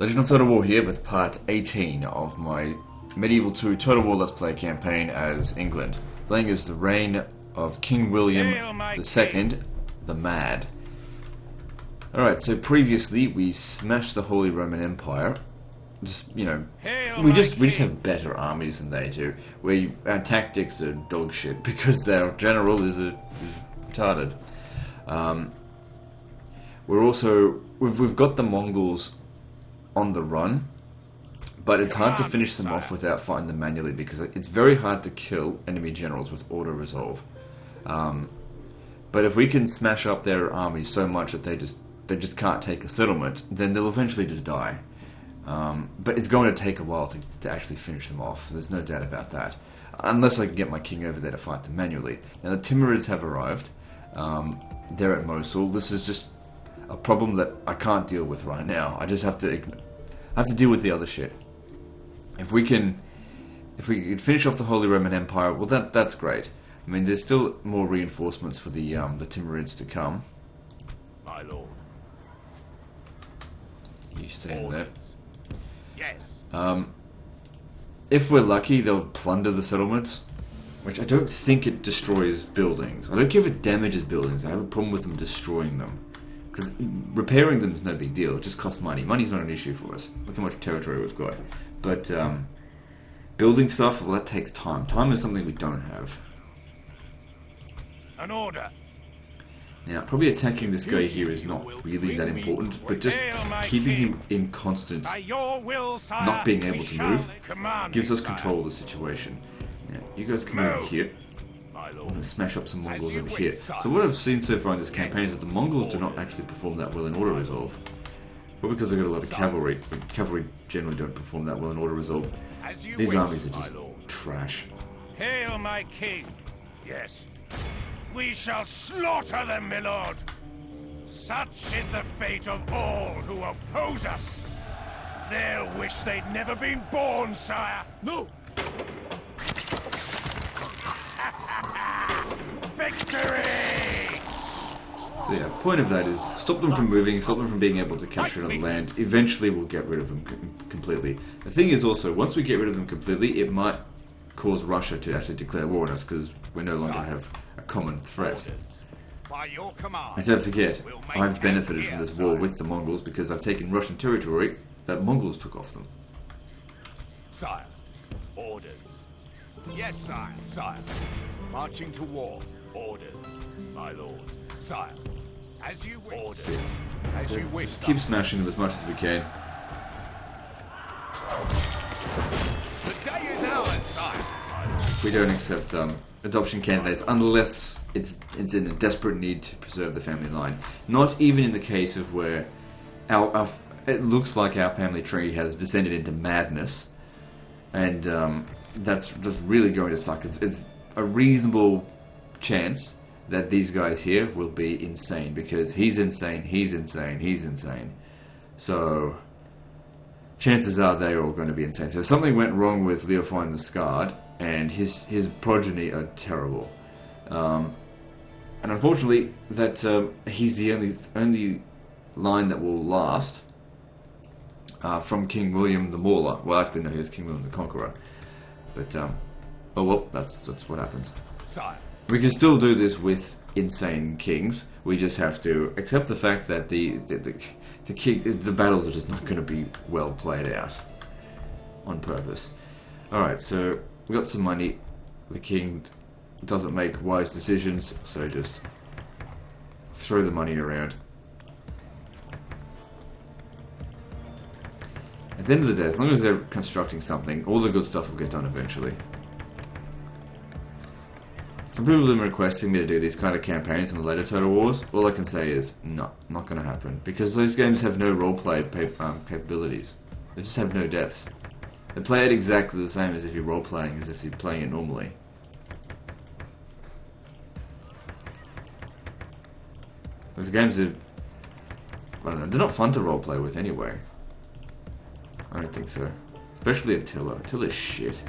Legend of Total War here with part 18 of my Medieval 2 Total War Let's Play campaign as England, playing as the reign of King William II, the Mad. Alright, so previously we smashed the Holy Roman Empire. Just, you know, we just have better armies than they do. Our tactics are dog shit because their general is retarded. We've got the Mongols on the run, but it's hard to finish them off without fighting them manually because it's very hard to kill enemy generals with auto resolve. But if we can smash up their armies so much that they just can't take a settlement, then they'll eventually just die. But it's going to take a while to actually finish them off. There's no doubt about that. Unless I can get my king over there to fight them manually. Now the Timurids have arrived. They're at Mosul. This is just a problem that I can't deal with right now. I just have to deal with the other shit. If we can finish off the Holy Roman Empire, well that's great. I mean, there's still more reinforcements for the Timurids to come. My lord. You stay in there. Yes. If we're lucky, they'll plunder the settlements, which I don't think it destroys buildings. I don't care if it damages buildings. I have a problem with them destroying them. Because repairing them is no big deal. It just costs money. Money's not an issue for us. Look how much territory we've got. But building stuff, well, that takes time. Time is something we don't have. An order. Now, probably attacking this guy here is not really that important, but just keeping him in constant, not being able to move, gives us control of the situation. Now, you guys come over here. I'm going to smash up some Mongols over here. So what I've seen so far in this campaign is that the Mongols do not actually perform that well in auto resolve. Probably because they've got a lot of cavalry. Cavalry generally don't perform that well in auto resolve. These armies are just trash. Hail my king. Yes. We shall slaughter them, my lord. Such is the fate of all who oppose us. They'll wish they'd never been born, sire. No. Victory! So yeah, point of that is stop them from moving, stop them from being able to capture another land. Eventually we'll get rid of them completely. The thing is also, once we get rid of them completely, it might cause Russia to actually declare war on us because we no longer have a common threat. And don't forget, I've benefited from this war with the Mongols because I've taken Russian territory that Mongols took off them. Sire, orders. Yes, sire. Sire. Marching to war. Orders, my lord. Sire, as you wish. Orders. As you wish. Just keep smashing them as much as we can. The day is ours, sire. We don't accept adoption candidates unless it's in a desperate need to preserve the family line. Not even in the case of where it looks like our family tree has descended into madness, and that's really going to suck. It's a reasonable chance that these guys here will be insane because he's insane, he's insane, he's insane. So chances are they're all going to be insane. So something went wrong with Leofine the Scarred, and his progeny are terrible. And unfortunately, that he's the only line that will last from King William the Mauler. Well, actually, no, he was King William the Conqueror. But oh well, that's what happens. Sire. We can still do this with insane kings. We just have to accept the fact that the battles are just not going to be well played out on purpose. Alright, so we got some money. The king doesn't make wise decisions, so just throw the money around. At the end of the day, as long as they're constructing something, all the good stuff will get done eventually. Some people have been requesting me to do these kind of campaigns in the later Total Wars. All I can say is, no, not going to happen. Because those games have no roleplay capabilities. They just have no depth. They play it exactly the same as if you're role-playing, as if you're playing it normally. Those games are, I don't know, they're not fun to roleplay with anyway. I don't think so. Especially Attila. Attila's shit.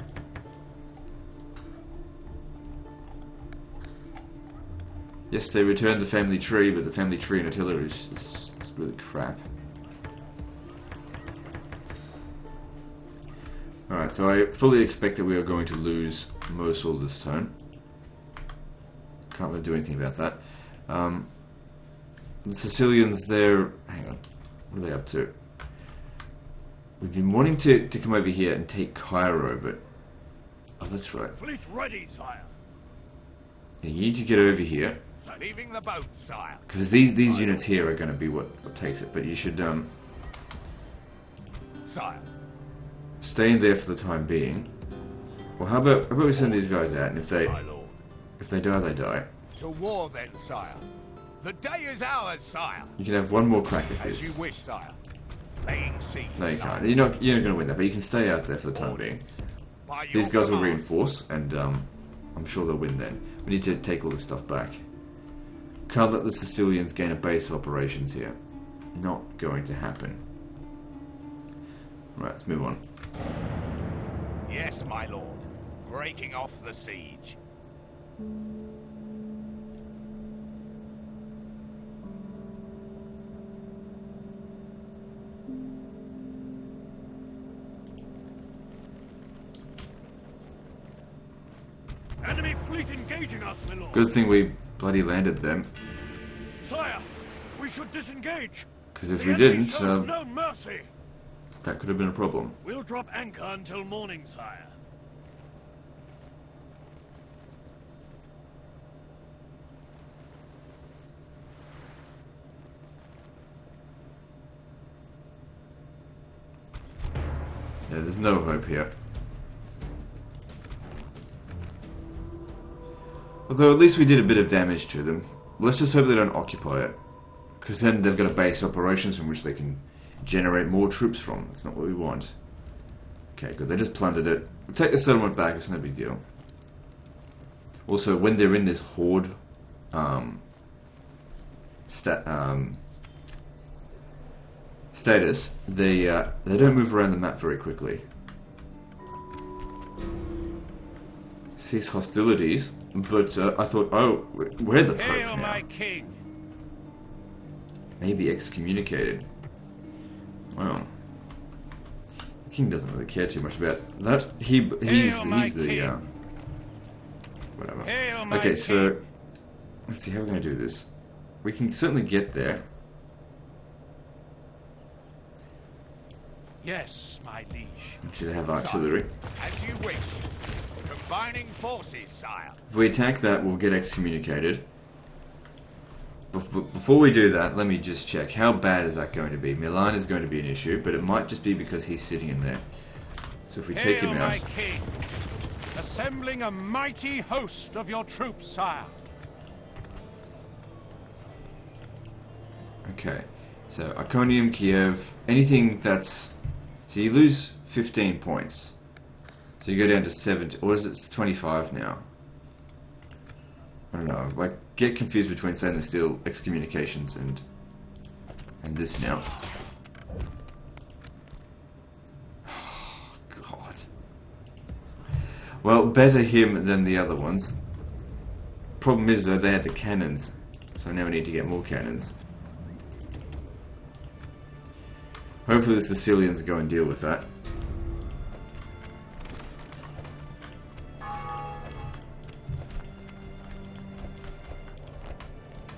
Yes, they returned the family tree, but the family tree in Attila is really crap. Alright, so I fully expect that we are going to lose Mosul this turn. Can't really do anything about that. The Sicilians, they're... Hang on. What are they up to? We've been wanting to come over here and take Cairo, but... Oh, that's right. Fleet ready, sire. Yeah, you need to get over here. Leaving the boat, sire. Because these units here are going to be what takes it, but you should Sire. stay in there for the time being. Well, how about we send these guys out, and if they die, they die. To war then, sire. The day is ours, sire. You can have one more crack at As this. you wish, sire. Laying siege. No, you sire. can't. You're not going to win that, but you can stay out there for the time being. By your These guys will command. reinforce, and I'm sure they'll win then. We need to take all this stuff back. Can't let the Sicilians gain a base of operations here. Not going to happen. Right, let's move on. Yes, my lord. Breaking off the siege. Enemy fleet engaging us, my lord. Good thing we bloody landed them. Sire, we should disengage. Because if The we enemy didn't, shows no mercy. that could have been a problem. We'll drop anchor until morning, sire. Yeah, there's no hope here. Although at least we did a bit of damage to them. Let's just hope they don't occupy it. Because then they've got a base operations from which they can generate more troops from. That's not what we want. Okay, good. They just plundered it. We'll take the settlement back. It's no big deal. Also, when they're in this horde status, they don't move around the map very quickly. Cease hostilities, but I thought, oh, we're the Pope Hail now. my king. Maybe excommunicated. Well, the king doesn't really care too much about that. He's the king. whatever. Hail my Okay, so king. let's see how we're going to do this. We can certainly get there. Yes, my liege. We should have artillery. As you wish. Combining forces, sire. If we attack that, we'll get excommunicated. Before we do that, let me just check. How bad is that going to be? Milan is going to be an issue, but it might just be because he's sitting in there. So if we take him Hail my out... king. Assembling a mighty host of your troops, sire. Okay, so Iconium, Kiev, anything that's... So you lose 15 points. So you go down to 70, or is it 25 now? I don't know, I get confused between Stainless and Steel excommunications and this now. Oh, God. Well, better him than the other ones. Problem is though, they had the cannons, so now we need to get more cannons. Hopefully the Sicilians go and deal with that.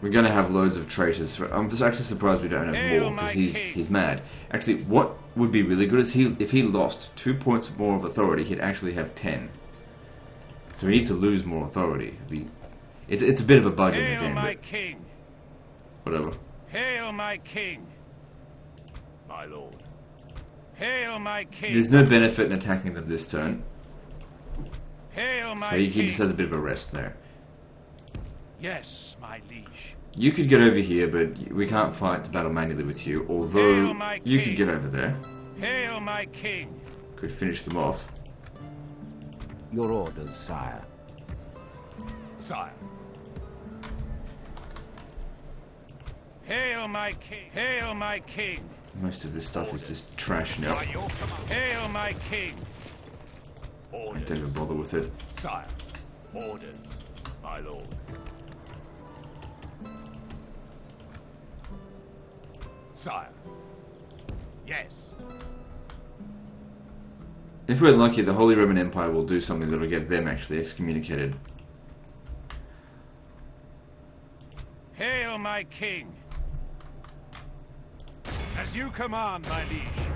We're going to have loads of traitors. I'm just actually surprised we don't have Hail more, because my he's mad. Actually, what would be really good is if he lost 2 points more of authority, he'd actually have 10. So he needs to lose more authority. It's a bit of a bug in the Hail game, my but king. whatever. Hail my king. My lord. Hail my king. There's no benefit in attacking them this turn, Hail my so he king. just has a bit of a rest there. Yes, my liege. You could get over here, but we can't fight the battle manually with you, although Hail my you king. could get over there. Hail my king. Could finish them off. Your orders, sire. Sire. Hail my king. Hail my king. Most of this stuff is just trash now. By your command. Hail my king. I Orders. don't even bother with it. Sire. Orders, my lord. Sire. Yes. If we're lucky, the Holy Roman Empire will do something that will get them actually excommunicated. Hail, my king! As you command, my liege.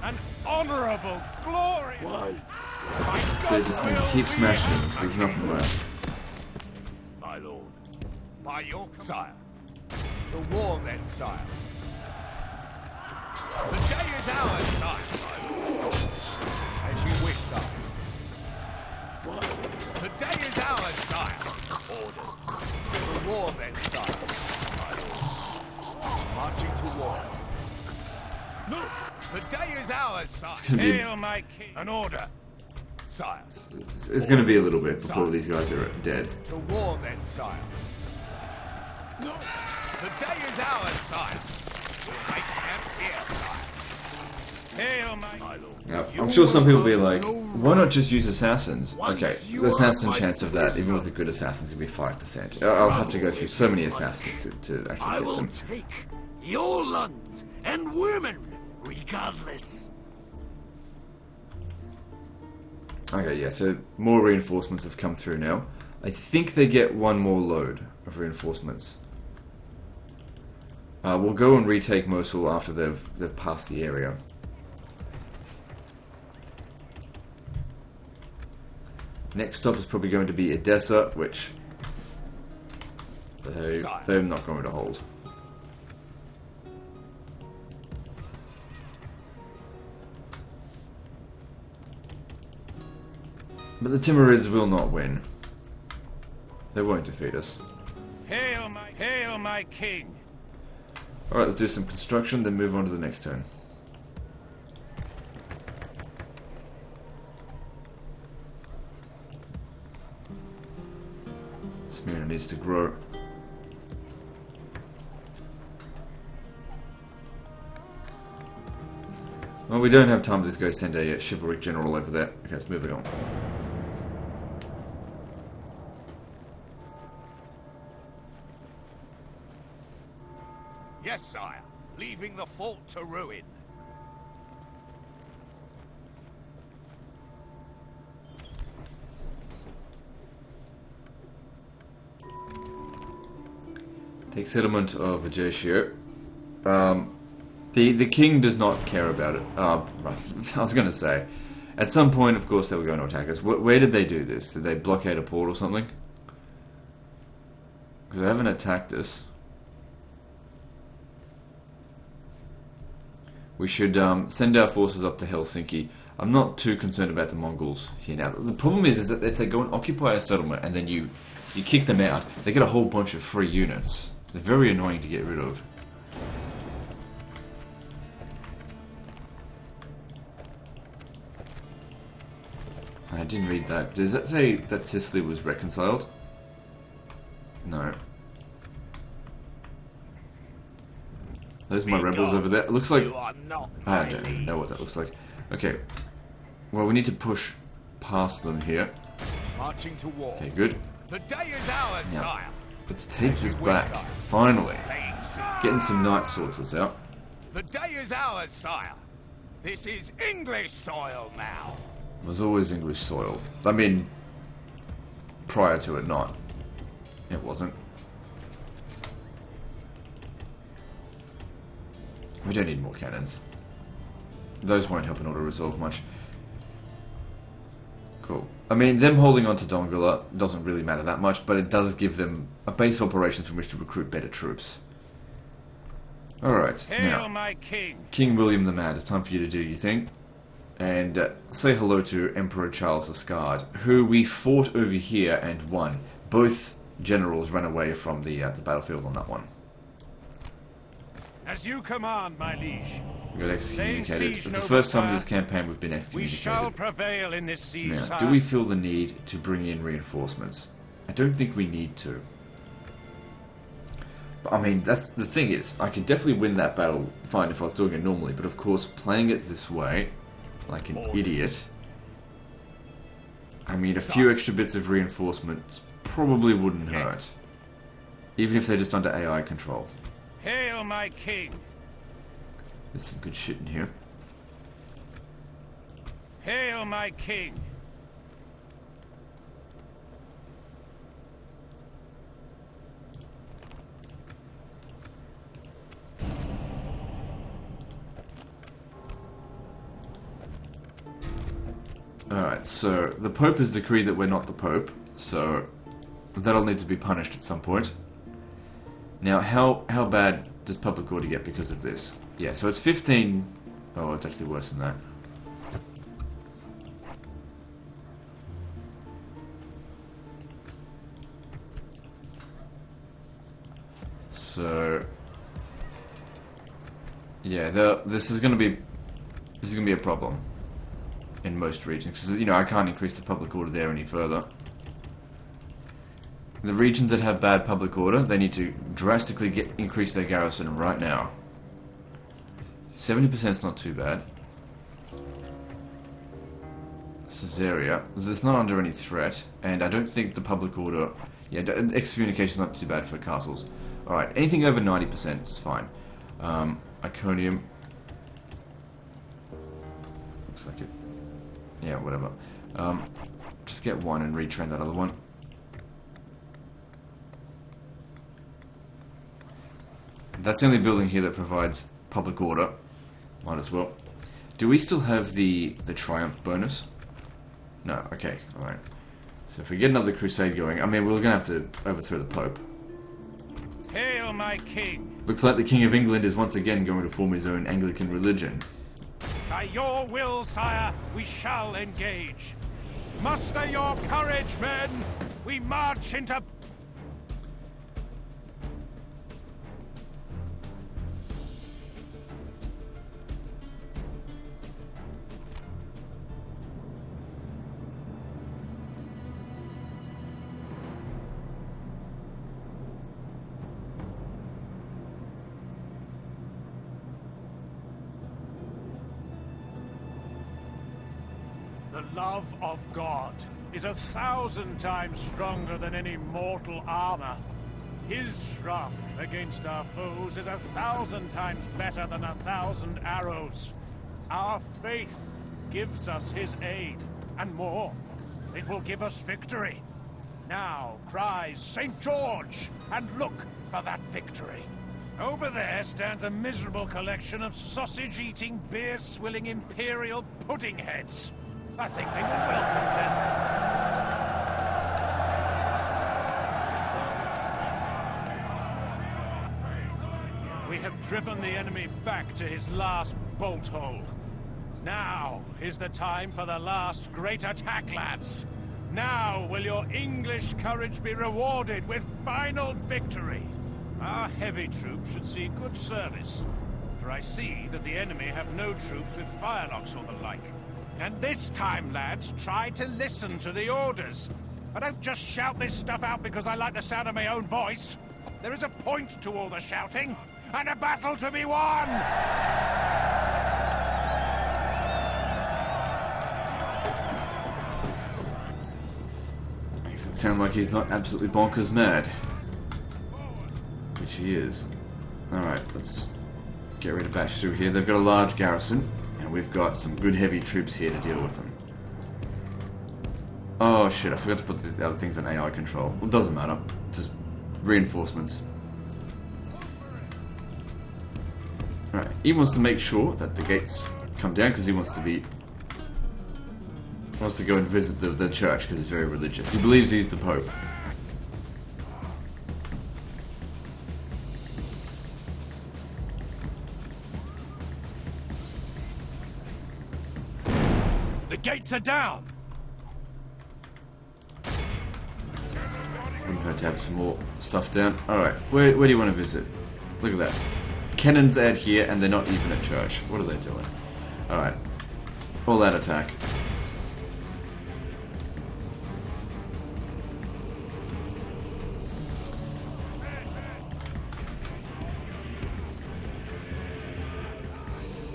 An honorable glory! Why? So just keep smashing them, 'cause there's nothing left. My lord. By your sire. To war then, sire. The day is ours, sire. As you wish, sire. The day is ours, sire. Order. To war then, sire. My lord. Marching to war. No. The day is ours, sire. Hail, my king. An order. Sire. It's going to be a little bit before these guys are dead. To war then, sire. No. The day is ours, sire. We'll make camp here, sire. Hail, my lord. Now, I'm sure some people will be like, why not just use assassins? Okay, the assassin chance of that, even with a good assassin, is going to be 5%. I'll have to go through so many assassins to actually get them. Take your lands and women, regardless. Okay, yeah, so more reinforcements have come through now. I think they get one more load of reinforcements. We'll go and retake Mosul after they've passed the area. Next stop is probably going to be Edessa, which they're not going to hold. But the Timurids will not win. They won't defeat us. Hail, my king. Alright, let's do some construction, then move on to the next turn. Smyrna needs to grow. Well, we don't have time to just go send a chivalric general over there. Okay, let's move it on. Yes, sire. Leaving the fort to ruin. Take settlement of Ajaccio. The king does not care about it. Right. I was going to say, at some point, of course, they were going to attack us. Where did they do this? Did they blockade a port or something? Because they haven't attacked us. We should send our forces up to Helsinki. I'm not too concerned about the Mongols here now. The problem is that if they go and occupy a settlement and then you kick them out, they get a whole bunch of free units. They're very annoying to get rid of. I didn't read that. Does that say that Sicily was reconciled? No. Those are my rebels over there. It looks like... I don't even know what that looks like. Okay. Well, we need to push past them here. Marching to war. Okay, good. The day is ours, Now, sire. let's take this back. Finally. Getting some knight sorts us out. The day is ours, sire. This is English soil now. It was always English soil. I mean, prior to it not. It wasn't. We don't need more cannons. Those won't help in order to resolve much. Cool. I mean, them holding on to Dongola doesn't really matter that much, but it does give them a base of operations from which to recruit better troops. Alright, now, my king. King William the Mad, it's time for you to do your thing. And say hello to Emperor Charles Ascard, who we fought over here and won. Both generals ran away from the battlefield on that one. As you command, my liege. We got excommunicated. It's the first time in this campaign we've been excommunicated. We shall prevail in this siege. Now, do we feel the need to bring in reinforcements? I don't think we need to. But, I mean, that's the thing is, I could definitely win that battle fine if I was doing it normally, but of course, playing it this way, like an idiot, I mean, a few extra bits of reinforcements probably wouldn't hurt. Even if they're just under AI control. Hail, my king. There's some good shit in here. Hail, my king! Alright, so the Pope has decreed that we're not the Pope, so that'll need to be punished at some point. Now, how bad does public order get because of this? Yeah, so it's 15... Oh, it's actually worse than that. So... Yeah, this is gonna be a problem in most regions, because, you know, I can't increase the public order there any further. The regions that have bad public order, they need to drastically increase their garrison right now. 70% is not too bad. Caesarea, it's not under any threat, and I don't think the public order... Yeah, excommunication is not too bad for castles. Alright, anything over 90% is fine. Iconium. Looks like it. Yeah, whatever. Just get one and retrain that other one. That's the only building here that provides public order. Might as well. Do we still have the triumph bonus? No, okay, alright. So if we get another crusade going, I mean, we're gonna have to overthrow the Pope. Hail, my king! Looks like the King of England is once again going to form his own Anglican religion. By your will, sire, we shall engage. Muster your courage, men! We march into... The love of God is 1,000 times stronger than any mortal armor. His wrath against our foes is 1,000 times better than 1,000 arrows. Our faith gives us his aid, and more. It will give us victory. Now cries St. George, and look for that victory. Over there stands a miserable collection of sausage-eating, beer-swilling imperial pudding heads. I think they will welcome death. We have driven the enemy back to his last bolt hole. Now is the time for the last great attack, lads. Now will your English courage be rewarded with final victory. Our heavy troops should see good service, for I see that the enemy have no troops with firelocks or the like. And this time, lads, try to listen to the orders. I don't just shout this stuff out because I like the sound of my own voice. There is a point to all the shouting, and a battle to be won! Makes it sound like he's not absolutely bonkers mad. Which he is. Alright, let's get ready to bash through here. They've got a large garrison. And we've got some good heavy troops here to deal with them. Oh shit, I forgot to put the other things on AI control. Well, it doesn't matter. Just reinforcements. Alright, he wants to make sure that the gates come down because he wants to go and visit the church because he's very religious. He believes he's the Pope. The gates are down! Wouldn't hurt to have some more stuff down. Alright, where do you want to visit? Look at that. Cannons out here and they're not even at church. What are they doing? Alright. All out attack.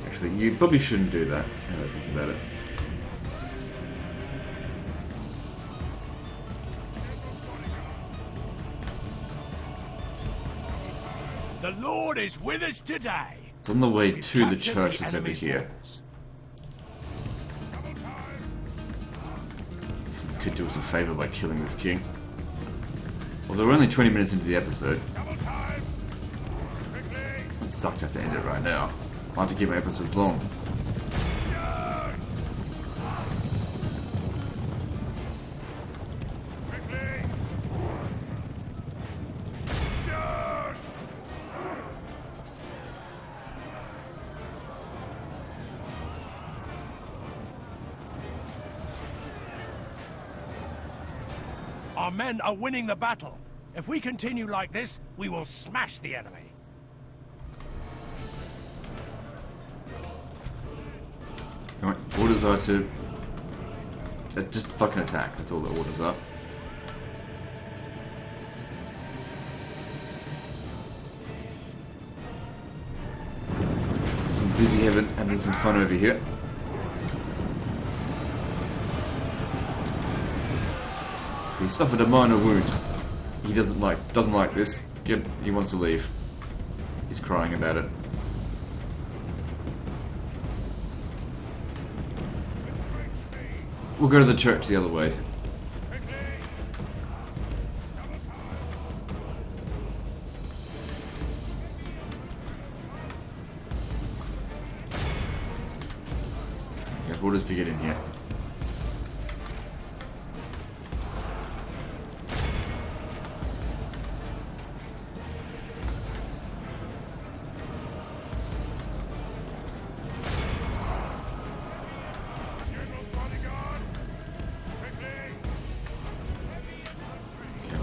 Actually, you probably shouldn't do that, now that I think about it. The Lord is with us today. It's on the way to the church that's over here. could do us a favour by killing this king. Although we're only 20 minutes into the episode. Double time! Quickly! It sucked to have to end it right now. I like to keep my episodes long. Charge! Quickly! Charge! Our men are winning the battle. If we continue like this, we will smash the enemy. Alright, orders are to just fucking attack. That's all the orders are. Some busy having some fun over here. He suffered a minor wound. He doesn't like this. He wants to leave. He's crying about it. We'll go to the church the other way. You have orders to get in here.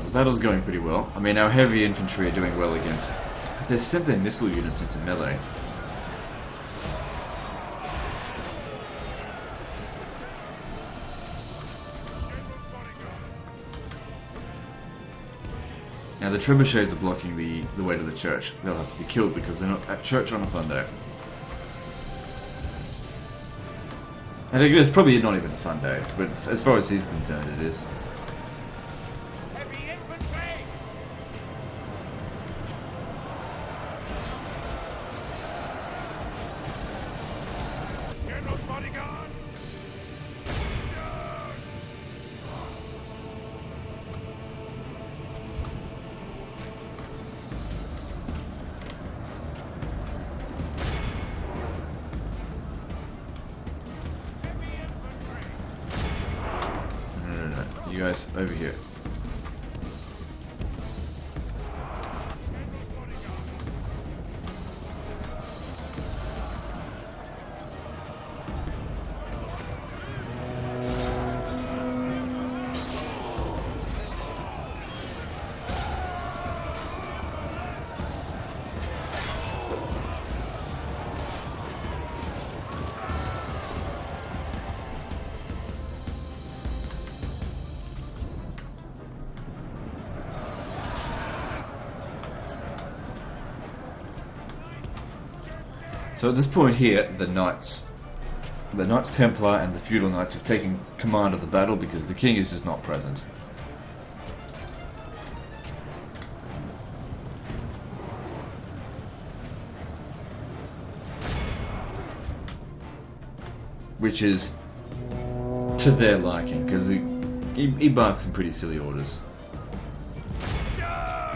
The battle's going pretty well. I mean, our heavy infantry are doing well against... They've sent their missile units into melee. Now the trebuchets are blocking the way to the church. They'll have to be killed because they're not at church on a Sunday. And it's probably not even a Sunday, but as far as he's concerned it is. You guys over here. So at this point here, the Knights Templar and the Feudal Knights have taken command of the battle because the king is just not present. Which is to their liking, because he barks some pretty silly orders.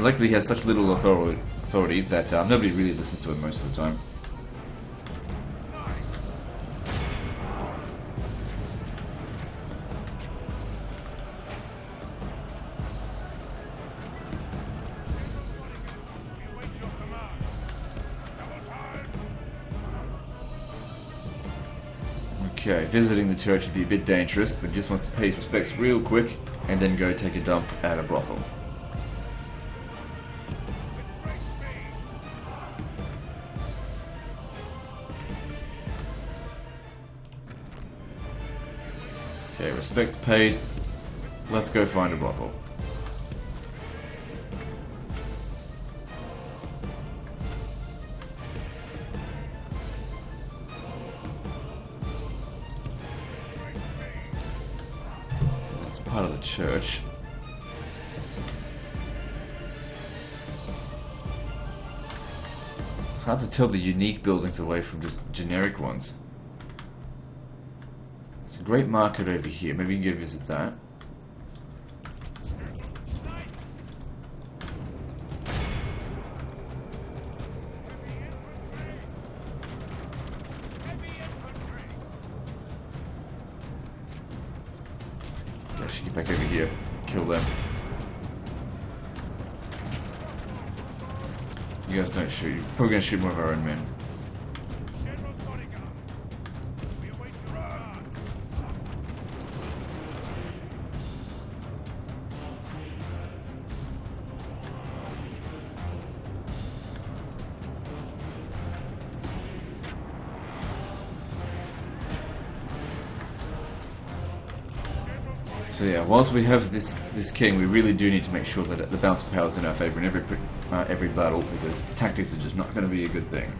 Luckily he has such little authority that nobody really listens to him most of the time. Okay, visiting the church would be a bit dangerous, but he just wants to pay his respects real quick and then go take a dump at a brothel. Okay, respects paid. Let's go find a brothel. Part of the church. Hard to tell the unique buildings away from just generic ones. It's a great market over here. Maybe you can go visit that. actually get back over here, kill them. You guys don't shoot. You're probably going to shoot more of our own men. So yeah, whilst we have this king, we really do need to make sure that the balance of power is in our favour in every battle, because tactics are just not going to be a good thing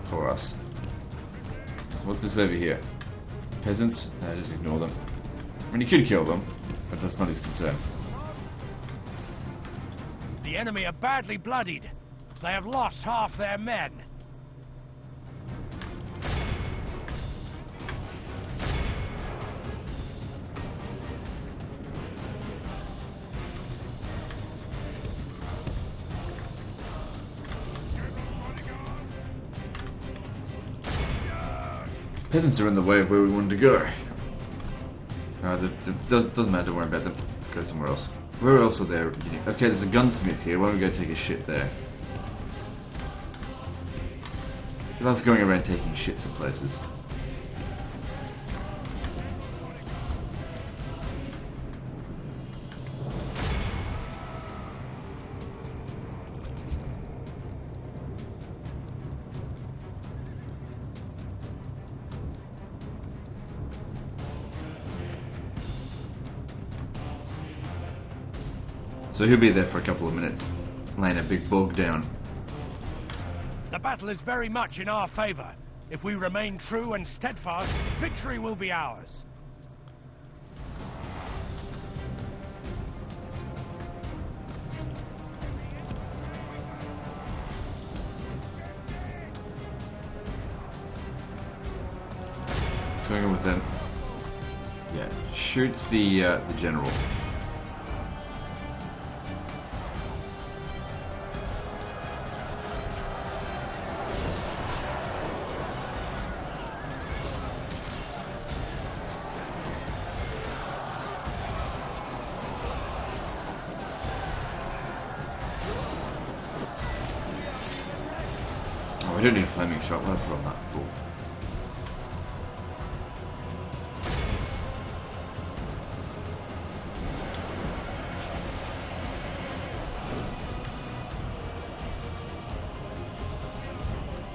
for us. What's this over here? Peasants? No, just ignore them. I mean, you could kill them, but that's not his concern. The enemy are badly bloodied. They have lost half their men. Peasants are in the way of where we wanted to go. Doesn't matter, don't worry about them. Let's go somewhere else. Where else are there? Okay, there's a gunsmith here. Why don't we go take a shit there? He loves going around taking shits in places. So he'll be there for a couple of minutes, laying a big bog down. The battle is very much in our favor. If we remain true and steadfast, victory will be ours. What's going on with them? Yeah, shoots the general. Oh, we don't need a flaming shot. We'll put on that. Cool.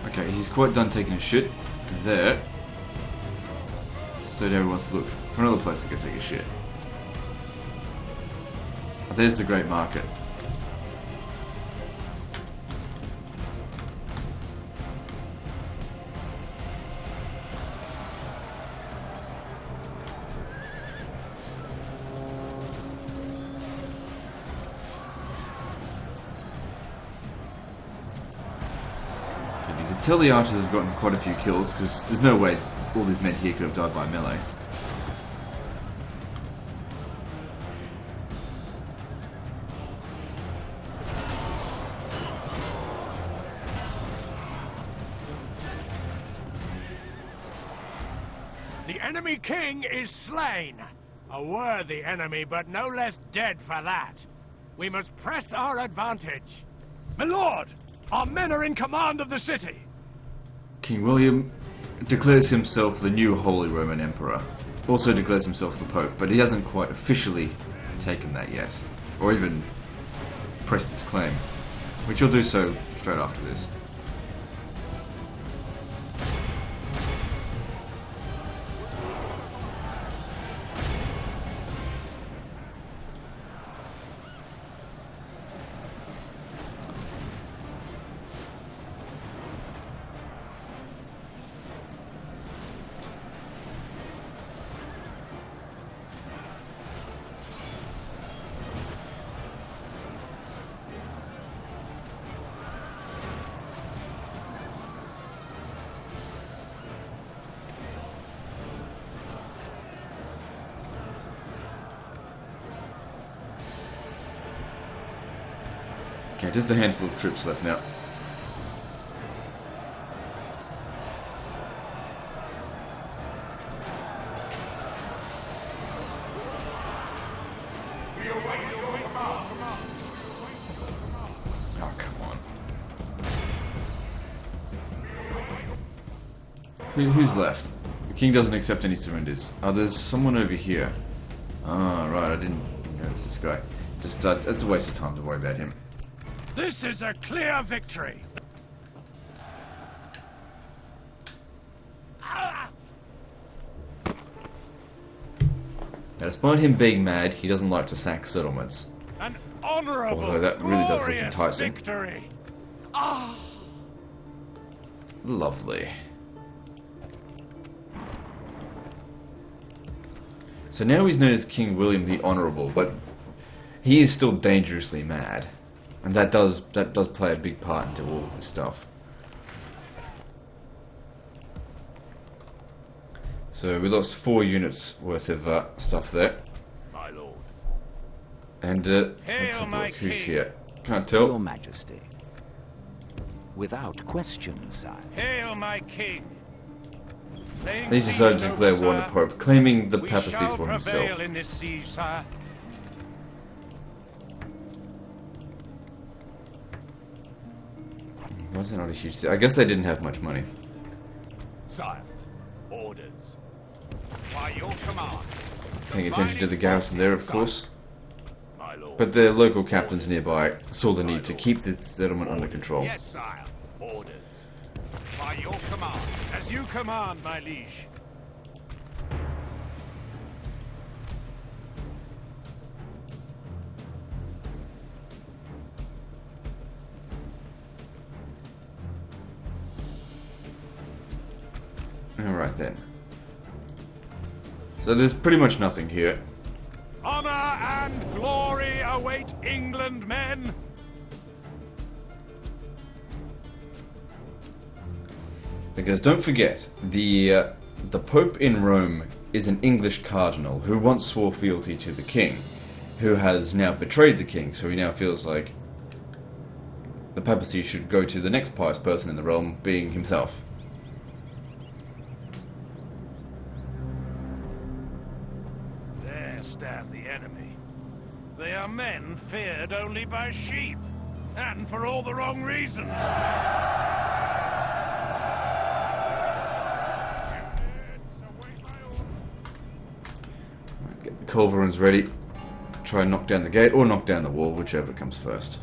Okay, he's quite done taking a shit there. So now he wants to look for another place to go take a shit. Oh, there's the Great Market. Tell the archers have gotten quite a few kills, because there's no way all these men here could have died by melee. The enemy king is slain. A worthy enemy, but no less dead for that. We must press our advantage. My lord, our men are in command of the city. King William declares himself the new Holy Roman Emperor. Also declares himself the Pope, but he hasn't quite officially taken that yet. Or even pressed his claim. Which he'll do so straight after this. Okay, just a handful of troops left now. Who's left? The king doesn't accept any surrenders. Oh, there's someone over here. Oh, right, I didn't notice this guy. Just, it's a waste of time to worry about him. This is a clear victory. Now, despite him being mad, he doesn't like to sack settlements. An honorable, Although that really does look glorious enticing. victory. Lovely. So now he's known as King William the Honourable, but he is still dangerously mad. And that does play a big part into all of this stuff. So we lost 4 units worth of stuff there. My lord. And let's have a look who's here. Can't Your tell. Majesty. Without question, sire. Hail, my king. He's decided to declare war on the Pope, claiming the papacy for himself. Prevail in this siege, sire. Why is that not a huge... I guess they didn't have much money. Sire. Orders. By your command. Paying attention to the garrison there, of course. My lord. But the local captains nearby saw the need to keep the settlement under control. Yes, sire. Orders. By your command. As you command, my liege. Alright then. So there's pretty much nothing here. Honor and glory await England, men. Because don't forget, the Pope in Rome is an English cardinal who once swore fealty to the king, who has now betrayed the king, so he now feels like the papacy should go to the next pious person in the realm, being himself. There stand the enemy. They are men feared only by sheep, and for all the wrong reasons. Get the culverins ready. Try and knock down the gate, or knock down the wall, whichever comes first.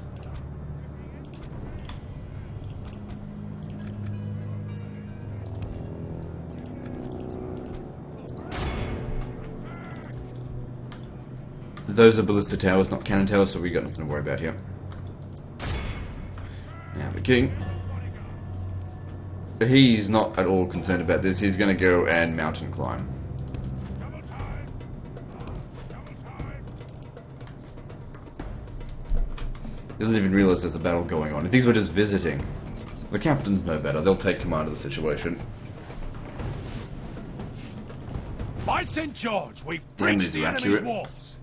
Those are ballista towers, not cannon towers, so we got nothing to worry about here. Now the king. He's not at all concerned about this. He's going to go and mountain climb. He doesn't even realize there's a battle going on. He thinks we're just visiting. The captains know better. They'll take command of the situation. By St. George, we've Damn, breached is the he enemy's accurate? walls.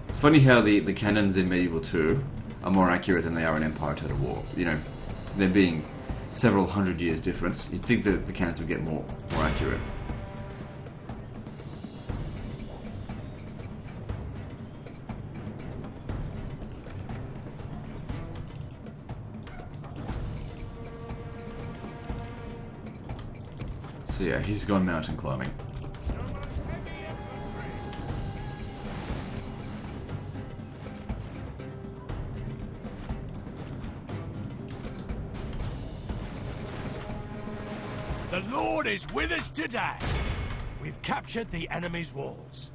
It's funny how the cannons in Medieval 2 are more accurate than they are in Empire Total War. You know, there being several hundred years difference, you'd think that the cannons would get more accurate. So yeah, he's gone mountain climbing. The Lord is with us today. We've captured the enemy's walls.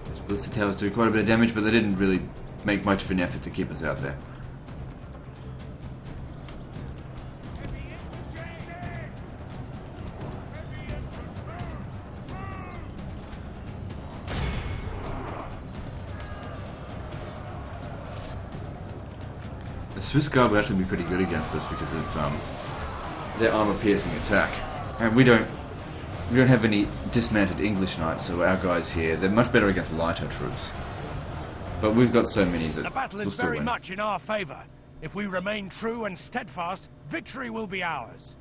Those ballista towers do quite a bit of damage, but they didn't really make much of an effort to keep us out there. The Swiss Guard would actually be pretty good against us because of their armor-piercing attack, and we don't have any dismounted English knights, so our guys here, they're much better against lighter troops. But we've got so many that The battle we'll is still very win. much in our favor. If we remain true and steadfast, victory will be ours.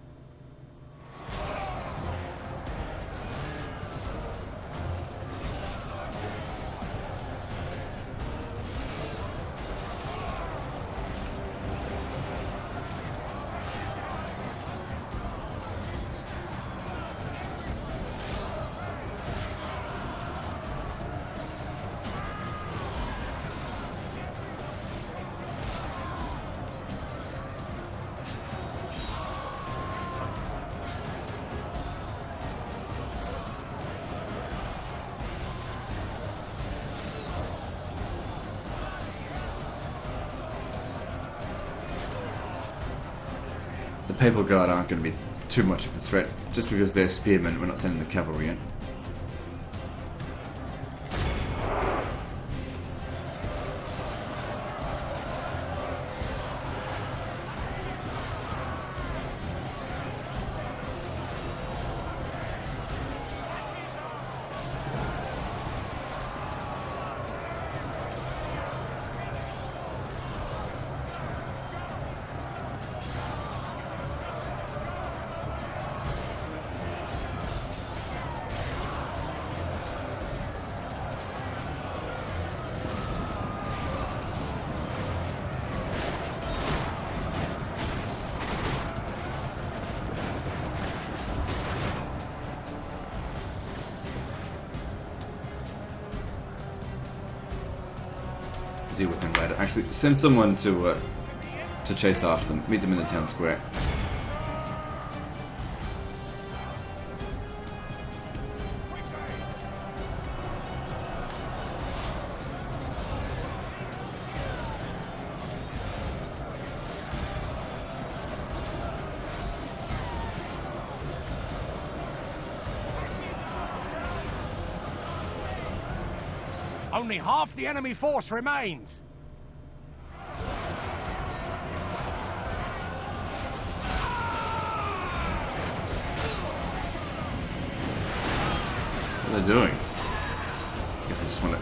The Papal Guard aren't going to be too much of a threat. Just because they're spearmen, we're not sending the cavalry in. Deal with them later. Actually, send someone to chase after them. Meet them in the town square. Only half the enemy force remains. What are they doing? I guess they just want to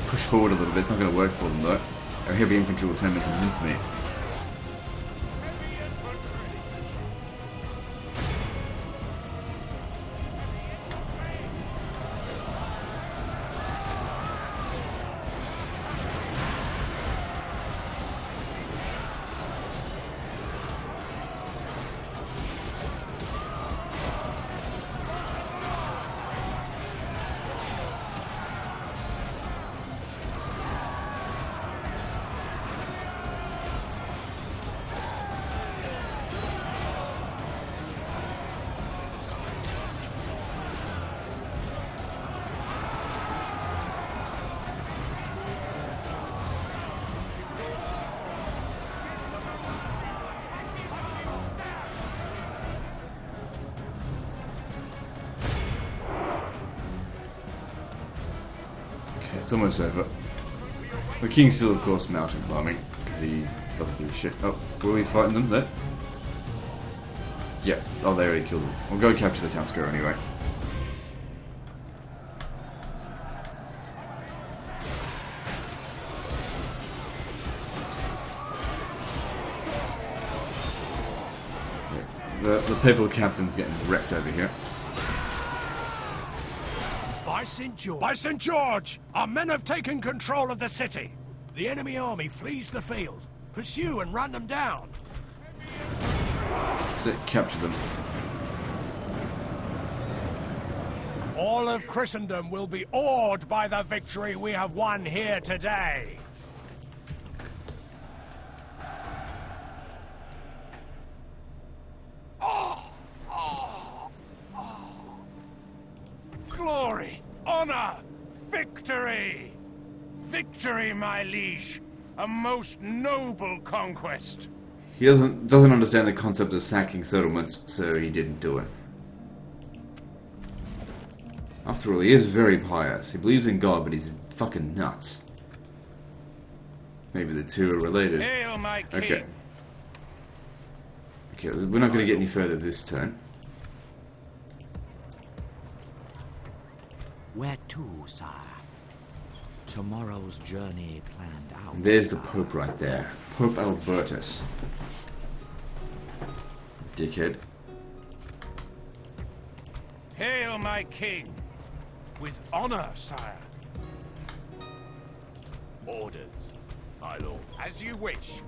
push forward a little bit. It's not going to work for them though. Our heavy infantry will tend to convince me. It's almost over. The king's still, of course, mountain climbing, because he doesn't give a shit. Oh, were we fighting them there? Yeah. Oh, they already killed them. We'll go capture the town square anyway. Yeah. The papal captain's getting wrecked over here. By St. George! Our men have taken control of the city. The enemy army flees the field. Pursue and run them down. So capture them. All of Christendom will be awed by the victory we have won here today. Glory! Honor! Victory! Victory, my liege! A most noble conquest! He doesn't understand the concept of sacking settlements, so he didn't do it. After all, he is very pious. He believes in God, but he's fucking nuts. Maybe the two are related. Hail, my king! Okay. Okay, we're not going to get any further this turn. Where to, sire? Tomorrow's journey planned out. There's the Pope right there. Pope Albertus. Dickhead. Hail, my king! With honor, sire. Orders, my lord. As you wish.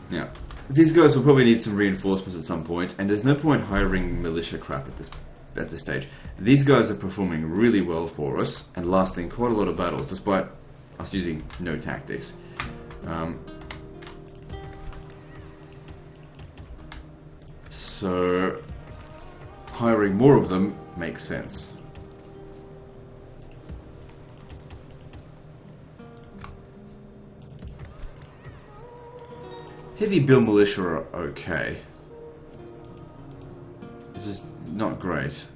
Now, these guys will probably need some reinforcements at some point, and there's no point hiring militia crap at this stage. These guys are performing really well for us and lasting quite a lot of battles, despite us using no tactics. So, hiring more of them makes sense. Heavy build militia are okay. This is not great.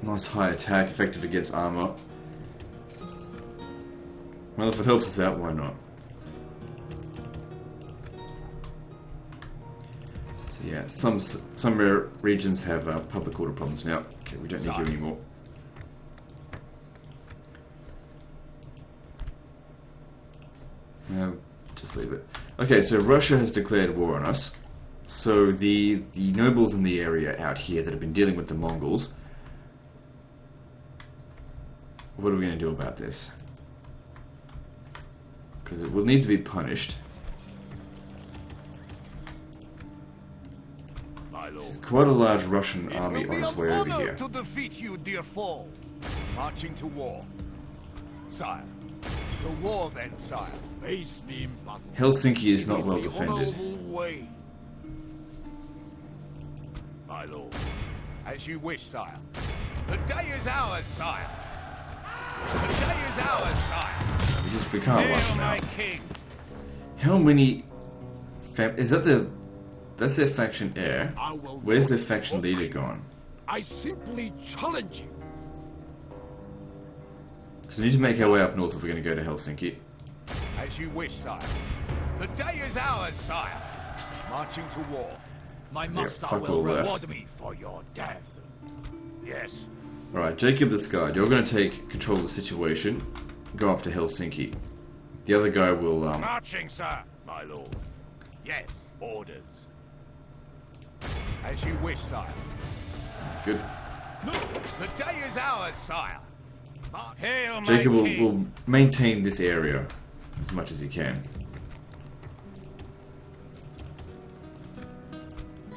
Nice high attack, effective against armor. Well, if it helps us out, why not? So yeah, some regions have public order problems now. Okay, we don't need you anymore. No, just leave it. Okay, so Russia has declared war on us. So the nobles in the area out here that have been dealing with the Mongols, what are we going to do about this? Because it will need to be punished. This is quite a large Russian army on its way over here. To defeat you, dear foe. Marching to war. Sire. To war then, sire. Face me in battle. Helsinki is not well defended. Way. My lord. As you wish, sire. The day is ours, sire. The day is ours, sire. We can't rush Hail now. my king. How many... is that the... That's their faction heir. Where's their faction leader gone? I simply challenge you. Because we need to make our way up north if we're going to go to Helsinki. As you wish, sire. The day is ours, sire. Marching to war. My master fuck will all left. reward me for your death. Yes. Alright, Jacob the Sky, you're going to take control of the situation. Go after Helsinki. The other guy will... Marching, sir. My lord. Yes. Orders. As you wish, sire. Good. No, the day is ours, sire. Hail my Jacob king. will maintain this area as much as he can.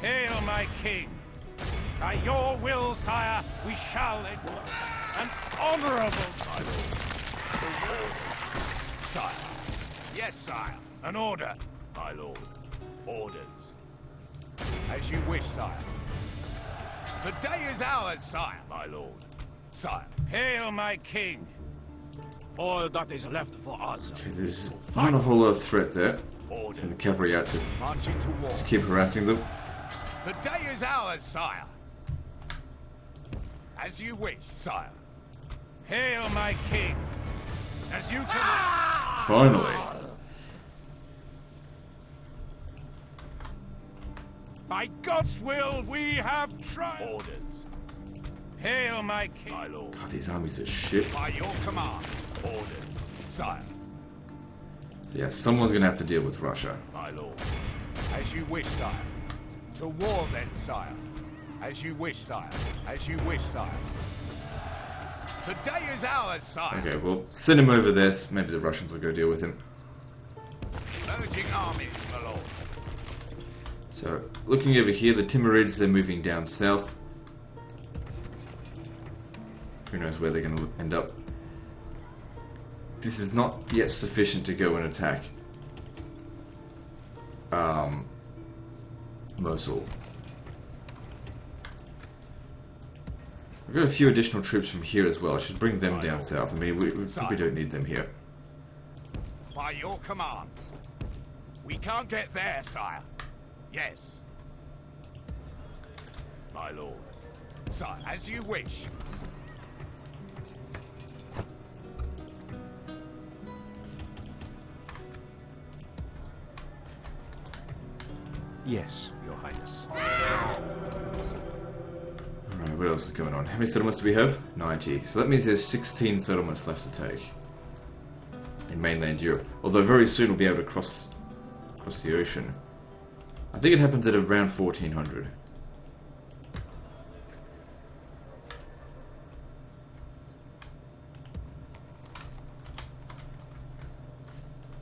Hail my king. By your will, sire, we shall endure an honorable Sire. Yes, sire. an order. My lord. Orders. As you wish, sire. The day is ours, sire. My lord. Sire. Hail my king. All that is left for us. Okay, there's not a whole lot of threat there. Send the cavalry out to Marching to war. keep harassing them. The day is ours, sire. As you wish, sire. Hail my king. As you can. Finally. By God's will, we have tried. Orders. Hail my king. My lord. God, these armies are shit. By your command. Orders. Sire. So yeah, someone's going to have to deal with Russia. My lord. As you wish, sire. To war then, sire. As you wish, sire. As you wish, sire. The day is ours, sire. Okay, well, send him over there. Maybe the Russians will go deal with him. Urging armies, my lord. So, looking over here, the Timurids, they're moving down south. Who knows where they're going to end up. This is not yet sufficient to go and attack Mosul. We've got a few additional troops from here as well. I should bring them down south. I mean, we probably don't need them here. By your command. We can't get there, sire. Yes. My lord. Sire, as you wish. Yes, Your Highness. Alright, what else is going on? How many settlements do we have? 90. So that means there's 16 settlements left to take in mainland Europe. Although very soon we'll be able to cross the ocean. I think it happens at around 1400.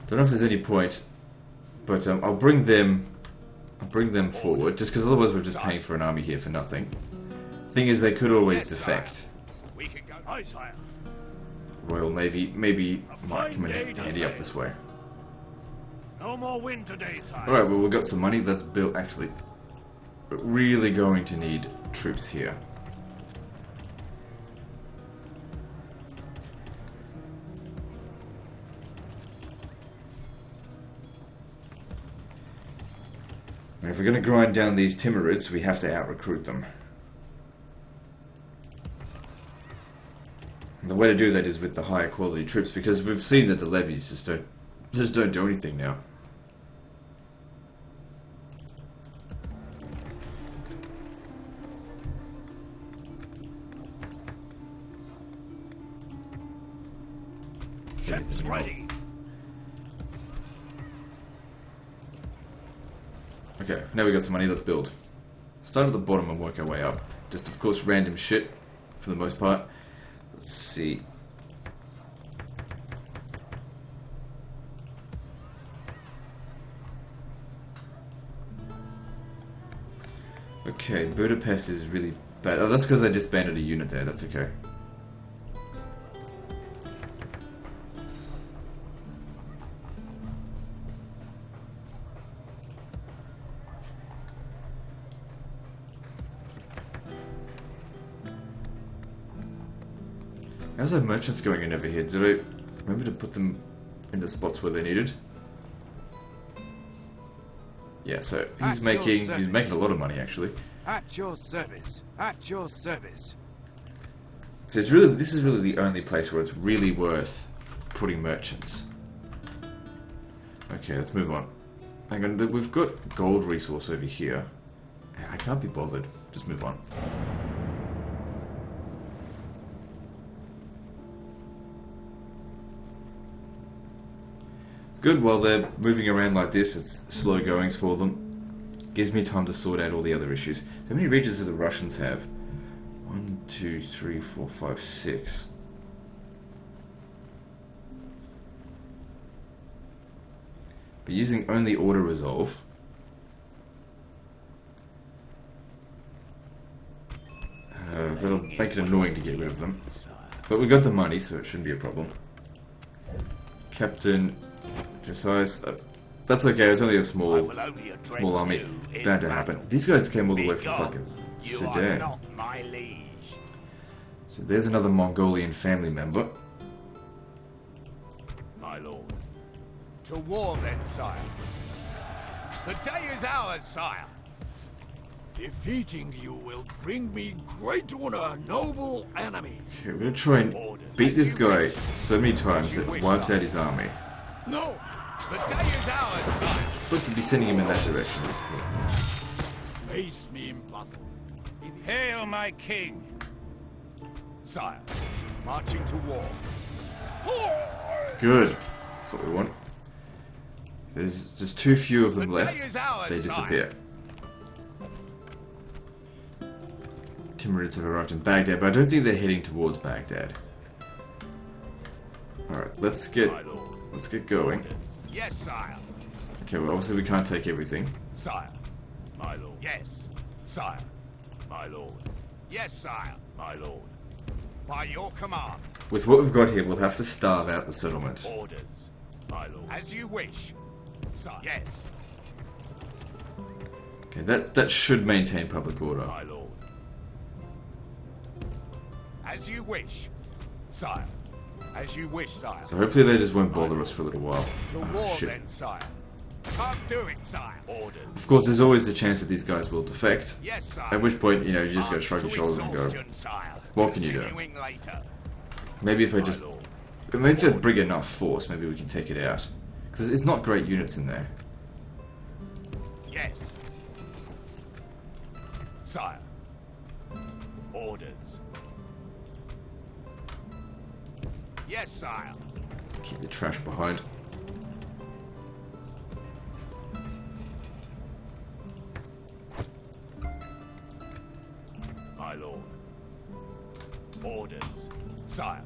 Don't know if there's any point, but I'll bring them forward, just because otherwise we're just paying for an army here for nothing. Thing is, they could always defect. We can go. Aye, sire. Royal Navy maybe might come in handy up this way. No more wind today, sire. Alright, well, we've got some money. Let's build. Actually, we're really going to need troops here. And if we're going to grind down these Timurids, we have to out-recruit them. And the way to do that is with the higher quality troops, because we've seen that the levies just don't do anything now. Ships ready. Okay, now we got some money, let's build. Start at the bottom and work our way up. Just, of course, random shit, for the most part. Let's see. Okay, Budapest is really bad. Oh, that's because I disbanded a unit there, that's okay. How's our merchants going in over here? Did I remember to put them in the spots where they needed? Yeah, so he's making a lot of money actually. At your service. At your service. So it's really, this is really the only place where it's really worth putting merchants. Okay, let's move on. Hang on, we've got gold resource over here. I can't be bothered. Just move on. Good, while they're moving around like this, it's slow goings for them. Gives me time to sort out all the other issues. How many regions do the Russians have? 1, 2, 3, 4, 5, 6. But using only auto resolve. That'll make it annoying to get rid of them. But we got the money, so it shouldn't be a problem. Captain Josias, that's okay, it's only a small army. Bound to happen. These guys came all the way from fucking Sudan. So there's another Mongolian family member. My lord. To war then, sire. The day is ours, sire. Defeating you will bring me great honor, noble enemy. Okay, we're gonna try and beat this guy so many times that it wipes out his army. No, the day is ours, sire. Supposed to be sending him in that direction. Face me in battle. Hail, my king. Sire, marching to war. Good. That's what we want. There's just too few of them The left. day is ours, They disappear. Timurids have arrived in Baghdad, but I don't think they're heading towards Baghdad. Alright, let's get going. Yes, sire. Okay, well obviously we can't take everything. Sire. My lord. Yes. Sire. My lord. Yes, sire. My lord. By your command. With what we've got here, we'll have to starve out the settlement. Orders. My lord. As you wish. Sire. Yes. Okay, that should maintain public order. My lord. As you wish. Sire. As you wish, sire. So hopefully they just won't bother us for a little while. To Oh, war shit. then, sire. Can't do it, sire. Orders. Of course, there's always the chance that these guys will defect. Yes, sire. At which point, you know, you just gotta shrug your shoulders and go, what can you do? Later. Maybe if I just... Maybe if I bring enough force, maybe we can take it out. Because it's not great units in there. Yes. Sire. Orders. Yes, sire. Keep the trash behind. My lord. Orders. Sire.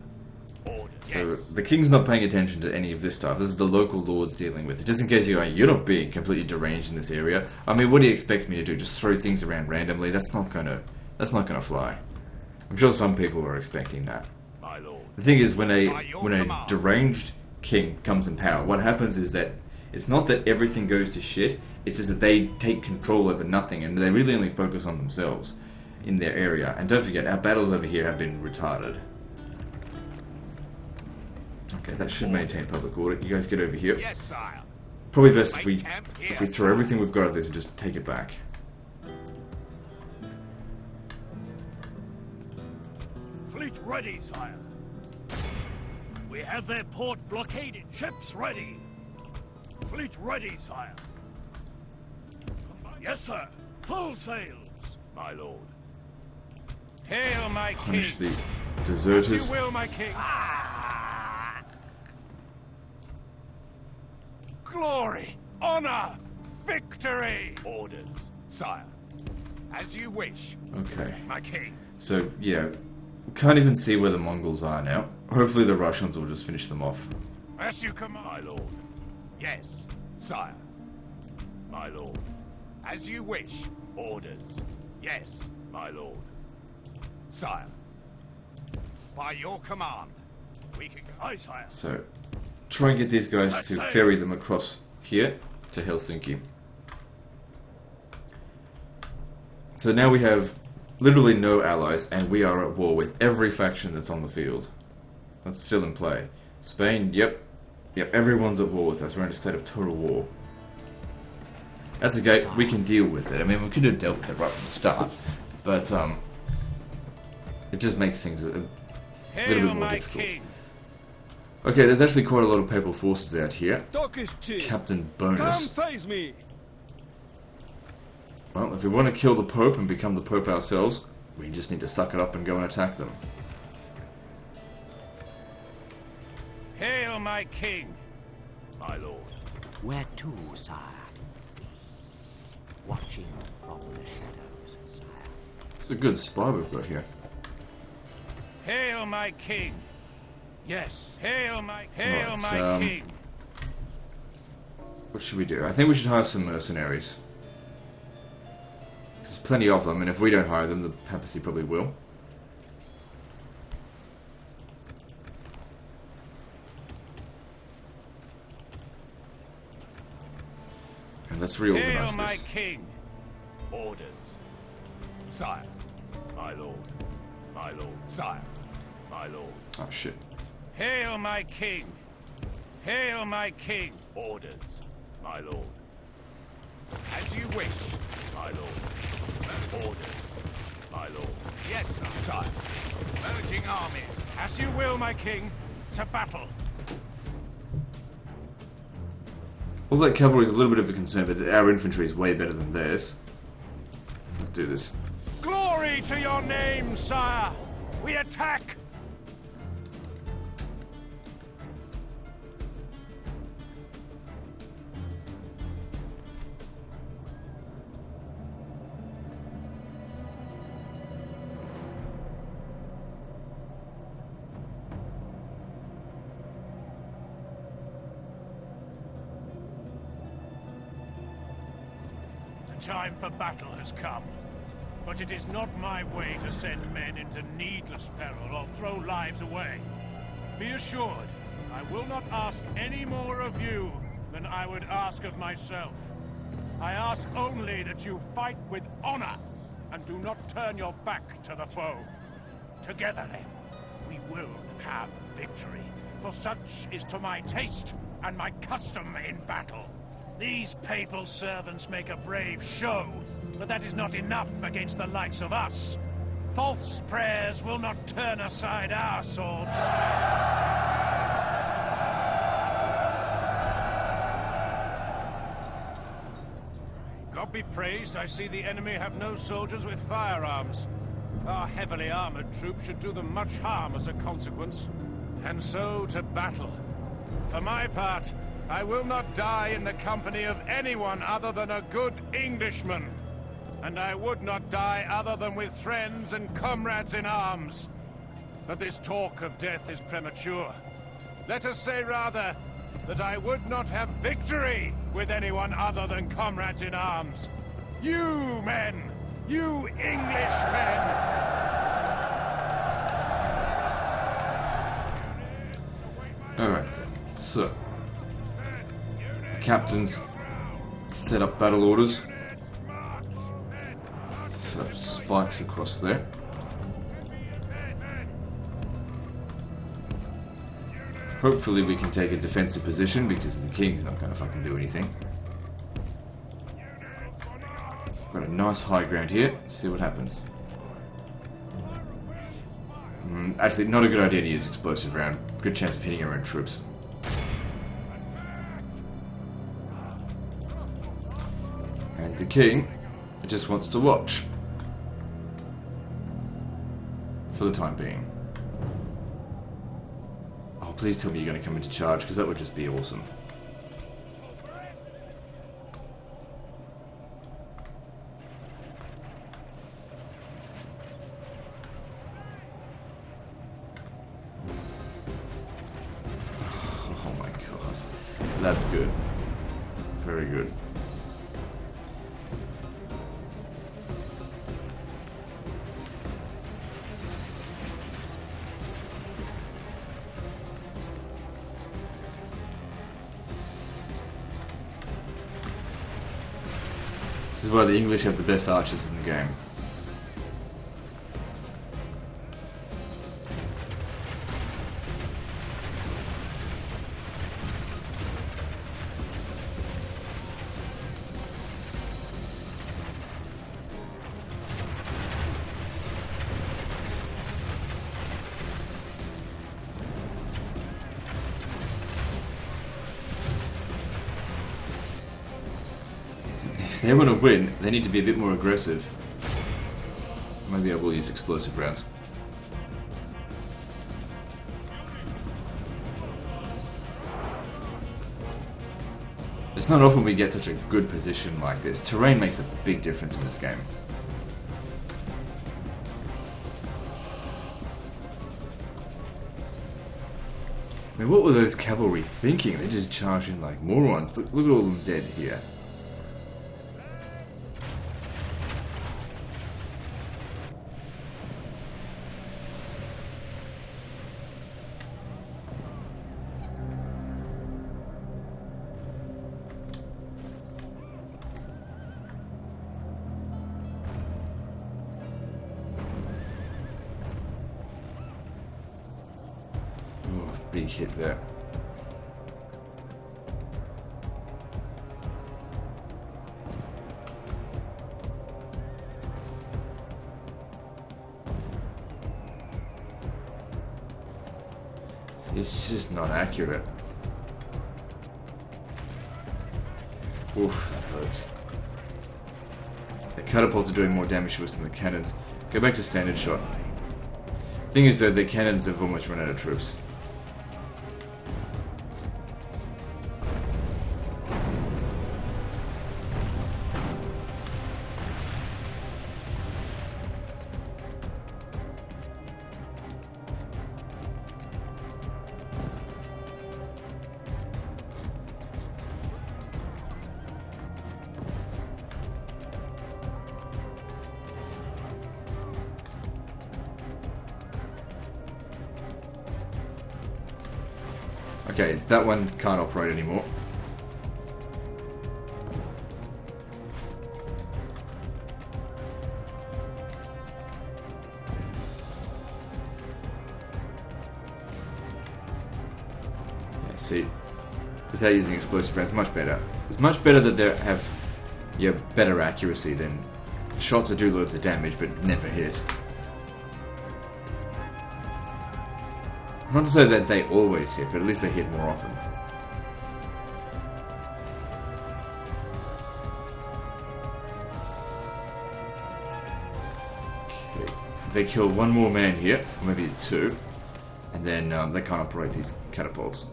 Orders. So Yes. the king's not paying attention to any of this stuff. This is the local lords dealing with it. Just in case you're going, you're not being completely deranged in this area. I mean, what do you expect me to do? Just throw things around randomly? That's not gonna fly. I'm sure some people were expecting that. My lord. The thing is, when a deranged king comes in power, what happens is that it's not that everything goes to shit, it's just that they take control over nothing, and they really only focus on themselves in their area. And don't forget, our battles over here have been retarded. Okay, that should maintain public order. You guys get over here. Yes, sire. probably best if Make we camp here, throw everything we've got at this and just take it back. Fleet ready, sire. We have their port blockaded. Ships ready. Fleet ready, sire. Yes, sir. Full sails, my lord. Hail, my king. Punish the As deserters. you will, my king. Glory, honor, victory. Orders, sire. As you wish, Okay. My king. So, yeah. Can't even see where the Mongols are now. Hopefully the Russians will just finish them off. As you command. my lord. Yes, sire. My lord. As you wish. Orders. Yes, my lord. Sire. By your command, we can go. Aye, sire. So, try and get these guys to ferry them across here to Helsinki. So now we have literally no allies, and we are at war with every faction that's on the field. That's still in play. Spain, yep, everyone's at war with us. We're in a state of total war. That's okay, we can deal with it. I mean, we could have dealt with it right from the start, but it just makes things a little bit more my difficult. king. Okay, there's actually quite a lot of papal forces out here. Talk is cheap. Captain Come Bonus. face me. Well, if we want to kill the Pope and become the Pope ourselves, we just need to suck it up and go and attack them. Hail, my king. My lord. Where to, sire? Watching from the shadows, sire. It's a good spy we've got here. Hail, my king. Yes. Hail, my Right, king. What should we do? I think we should hire some mercenaries. There's plenty of them, and if we don't hire them, the papacy probably will. And let's reorganize Hail, my this. king. Orders. Sire. My lord. My lord. Sire. My lord. Oh shit. Hail, my king. Hail, my king. Orders. My lord. As you wish. My lord. Orders. My lord. Yes, sir. Sire. Merging armies. As you will, my king. To battle. All that cavalry is a little bit of a concern, but our infantry is way better than theirs. Let's do this. Glory to your name, sire. We attack. The time for battle has come. But it is not my way to send men into needless peril or throw lives away. Be assured, I will not ask any more of you than I would ask of myself. I ask only that you fight with honor and do not turn your back to the foe. Together, then, we will have victory, for such is to my taste and my custom in battle. These papal servants make a brave show, but that is not enough against the likes of us. False prayers will not turn aside our swords. God be praised, I see the enemy have no soldiers with firearms. Our heavily armored troops should do them much harm as a consequence. And so to battle. For my part, I will not die in the company of anyone other than a good Englishman. And I would not die other than with friends and comrades in arms. But this talk of death is premature. Let us say rather that I would not have victory with anyone other than comrades in arms. You men! You Englishmen! Alright then. So, the captains set up battle orders. Set up spikes across there. Hopefully we can take a defensive position because the king's not going to fucking do anything. Got a nice high ground here. Let's see what happens. Actually, not a good idea to use explosive round. Good chance of hitting our own troops. And the king just wants to watch. For the time being. Oh, please tell me you're going to come into charge, because that would just be awesome. Oh my god. That's good. Very good. This is why the English have the best archers in the game. If they want to win, they need to be a bit more aggressive. Maybe I will use explosive rounds. It's not often we get such a good position like this. Terrain makes a big difference in this game. I mean, what were those cavalry thinking? They just charged in like morons. Look at all of them dead here. Big hit there. It's just not accurate. Oof, that hurts. The catapults are doing more damage to us than the cannons. Go back to standard shot. Thing is though, the cannons have almost run out of troops. Okay, that one can't operate anymore. Yeah, see, without using explosive rounds, much better. It's much better that they have better accuracy than shots that do loads of damage but never hit. Not to say that they always hit, but at least they hit more often. Okay. They kill one more man here, maybe two, and then they can't operate these catapults.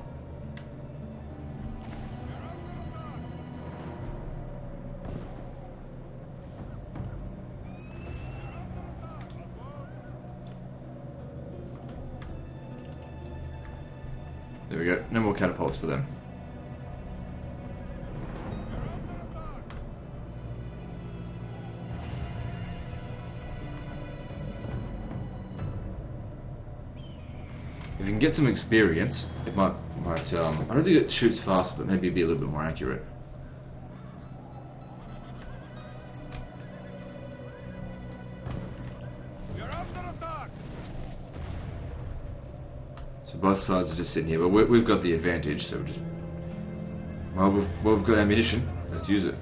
There we go, no more catapults for them. If you can get some experience, it might I don't think it shoots fast, but maybe be a little bit more accurate. So both sides are just sitting here, but we've got the advantage, so we're just... Well, we've got ammunition. Let's use it.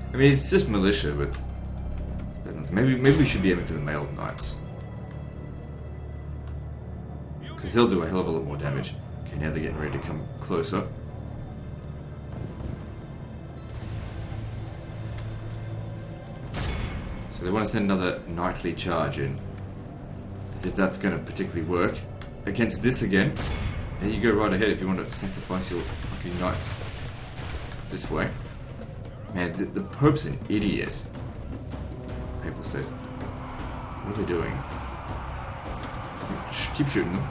I mean, it's just militia, but maybe we should be aiming for the mailed knights, because they'll do a hell of a lot more damage. Okay, now they're getting ready to come closer. So they want to send another knightly charge in, as if that's going to particularly work against this again. And you go right ahead if you want to sacrifice your fucking knights this way. Man, the Pope's an idiot. Papal States. What are they doing? Keep shooting them.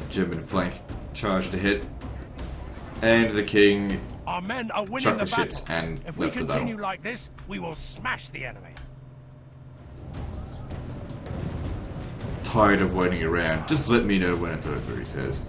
German flank charged ahead. And the king... Our men are winning chucked the the battle. ships and If we left the battle. continue like this, we will smash the enemy. Tired of waiting around. Just let me know when it's over, he says.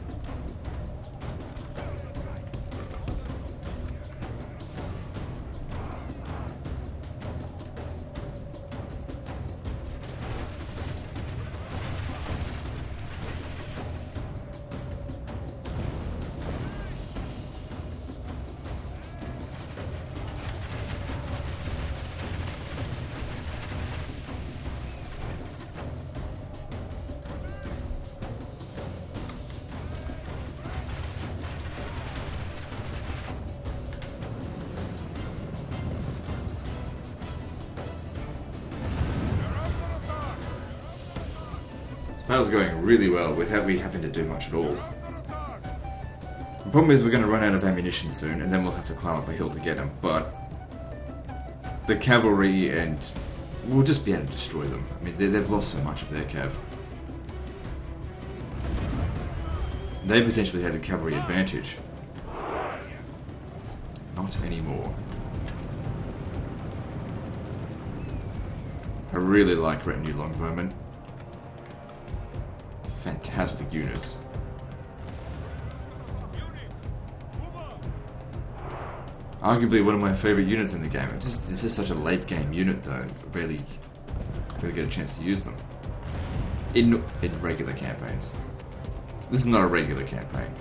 Battle's going really well without we having to do much at all. The problem is we're going to run out of ammunition soon, and then we'll have to climb up a hill to get them, but the cavalry and... we'll just be able to destroy them. I mean, they've lost so much of their cav. They potentially had a cavalry advantage. Not anymore. I really like retinue longbowmen. Fantastic units. Arguably one of my favourite units in the game. This is such a late game unit though. I barely get a chance to use them. In regular campaigns. This is not a regular campaign.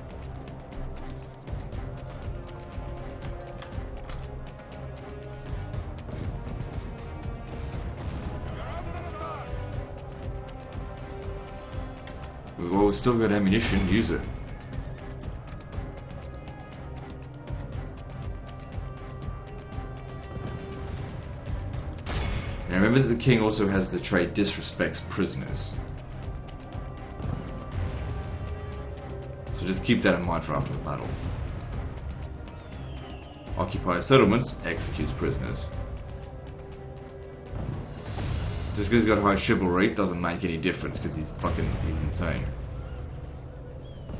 Well, we've still got ammunition, use it. Now remember that the king also has the trait disrespects prisoners. So just keep that in mind for after the battle. Occupies settlements, executes prisoners. Just because he's got high chivalry doesn't make any difference because he's insane.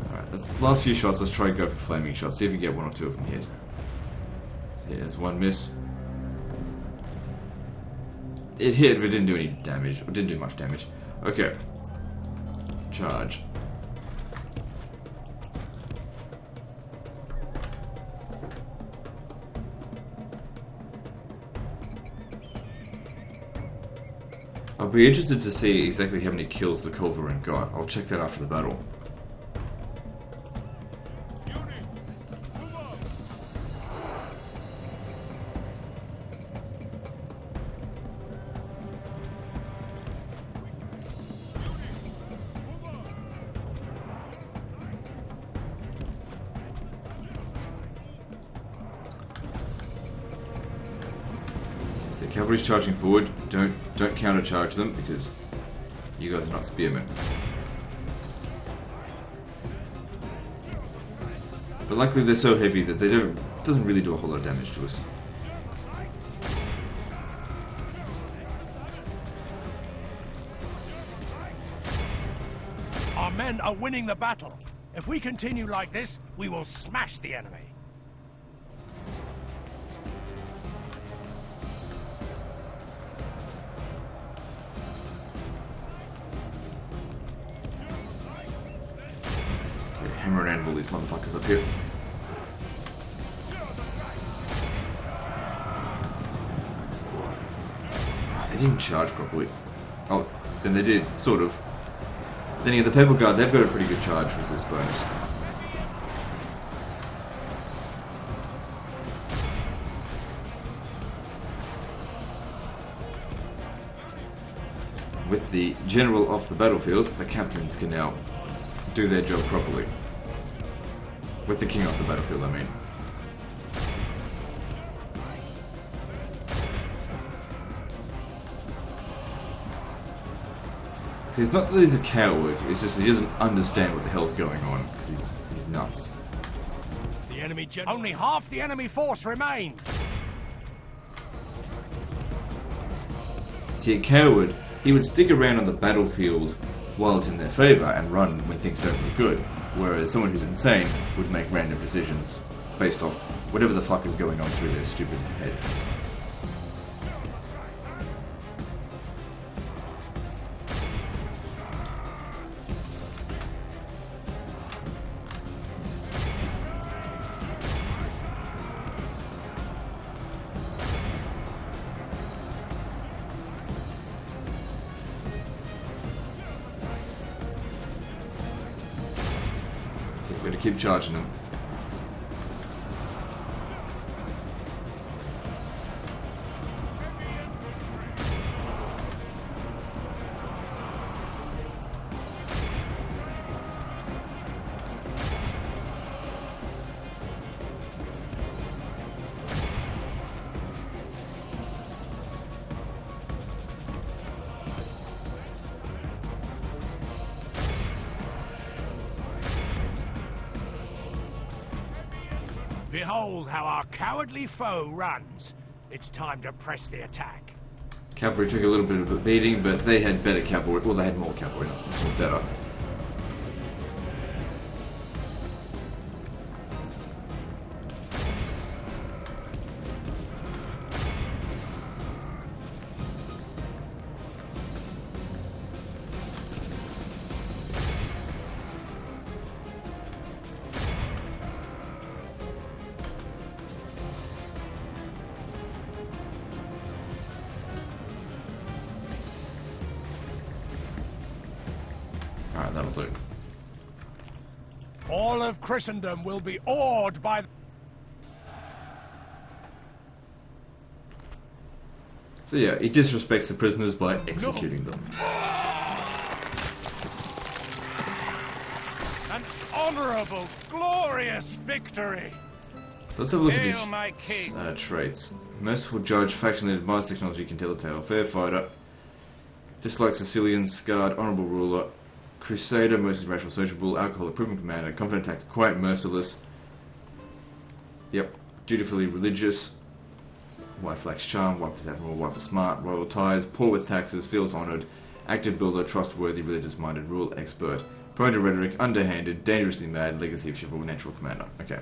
Alright, last few shots, let's try and go for flaming shots. See if we can get one or two of them hit. So there's one miss. It hit, but it didn't do any damage. Or didn't do much damage. Okay. Charge. I'll be interested to see exactly how many kills the Culverin got. I'll check that after the battle. Cavalry's charging forward. Don't countercharge them because You guys are not spearmen. But luckily they're so heavy that they doesn't really do a whole lot of damage to us. Our men are winning the battle. If we continue like this, we will smash the enemy. Okay, hammer and anvil these motherfuckers up here. Oh, they didn't charge properly. Oh, then they did, sort of. Then again, the Purple Guard, they've got a pretty good charge resist bonus. With the general off the battlefield, the captains can now do their job properly. With the king off the battlefield, I mean. See, it's not that he's a coward, it's just he doesn't understand what the hell's going on, because he's nuts. The enemy general. Only half the enemy force remains. See, a coward, he would stick around on the battlefield while it's in their favour and run when things don't look good, whereas someone who's insane would make random decisions based off whatever the fuck is going on through their stupid head. We're gonna keep charging them. Behold how our cowardly foe runs. It's time to press the attack. Cavalry took a little bit of a beating, but they had better cavalry. Well, they had more cavalry. This was better. Alright, that'll do. All of Christendom will be awed by... So yeah, he disrespects the prisoners by executing them. An honorable, glorious victory! Let's have a look at Hail, my his king. traits. Merciful judge, faction leader, advanced technology, can tell a tale. Fair fighter, dislikes Sicilians, scarred, honourable ruler, crusader, mostly rational, sociable, alcoholic, proven commander, confident attacker, quiet, merciless. Yep, dutifully religious. Wife lacks charm, wife is admirable, wife is smart, royal ties, poor with taxes, feels honoured, active builder, trustworthy, religious-minded, rule expert, prone to rhetoric, underhanded, dangerously mad, legacy of chivalry, natural commander. Okay.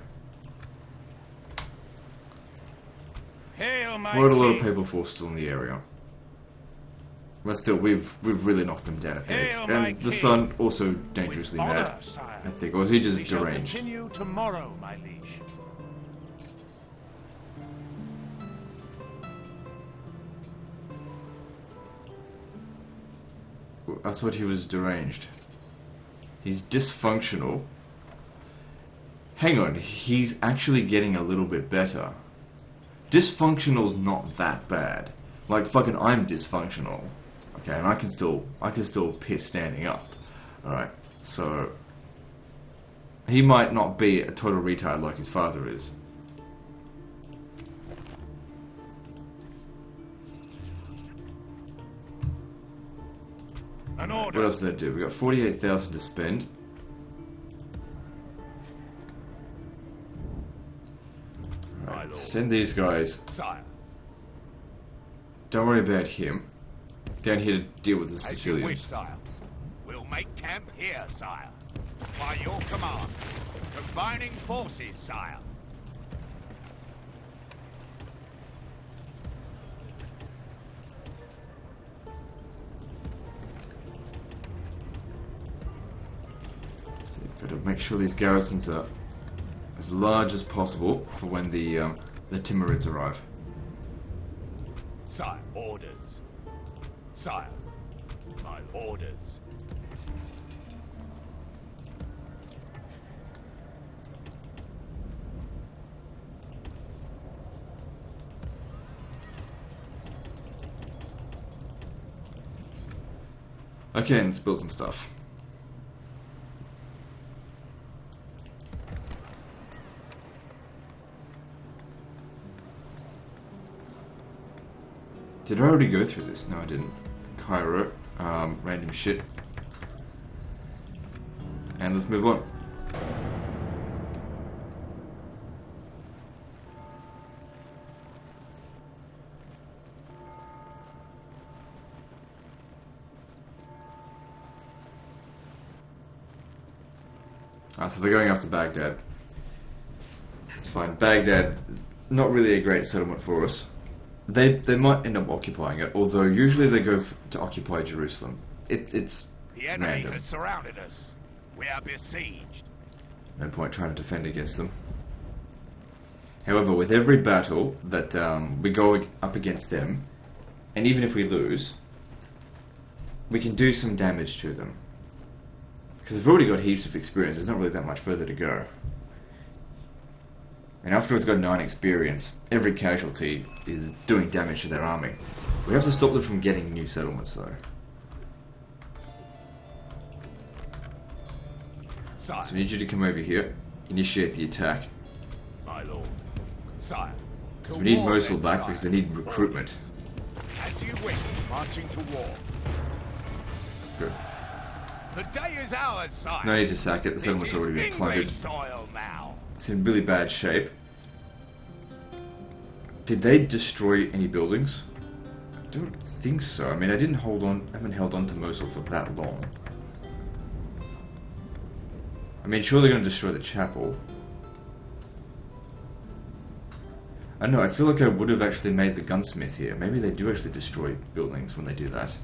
Hail, my Quite a lot of king. people force still in the area. But still, we've really knocked them down a peg. Hail, my And the king. son also dangerously With honor, mad. sire. I think, or was he just We shall deranged? continue tomorrow, my liege. I thought he was deranged. He's dysfunctional. Hang on, he's actually getting a little bit better. Dysfunctional's not that bad. Like fucking I'm dysfunctional. Okay, and I can still piss standing up. Alright. So he might not be a total retard like his father is. An order. What else did that do? We got 48,000 to spend. My Right, lord. send these guys. Sire. Don't worry about him. Down here to deal with the As you wish, Sicilians. sire. We'll make camp here, sire. By your command. Combining forces, sire. So you've got to make sure these garrisons are as large as possible for when the Timurids arrive. Sire, orders. Sire, my orders. Okay, let's build some stuff. Did I already go through this? No, I didn't. Cairo, random shit. And let's move on. So they're going after Baghdad. That's fine. Baghdad, not really a great settlement for us. They might end up occupying it, although usually they go to occupy Jerusalem. It's The enemy random. has surrounded us. We are besieged. No point trying to defend against them. However, with every battle that we go up against them, and even if we lose, we can do some damage to them. Because they've already got heaps of experience, there's not really that much further to go. And after it's got 9 experience, every casualty is doing damage to their army. We have to stop them from getting new settlements, though. Sire, So we need you to come over here, initiate the attack. my lord. Sire. Because to we need war Mosul then, back sire. because they need recruitment. As you wish, marching to war. Good. The day is ours, sire. No need to sack it, the This settlement's is already been English plundered. soil now. It's in really bad shape. Did they destroy any buildings? I don't think so. I mean, I haven't held on to Mosul for that long. I mean, sure they're going to destroy the chapel. I don't know, I feel like I would have actually made the gunsmith here. Maybe they do actually destroy buildings when they do that.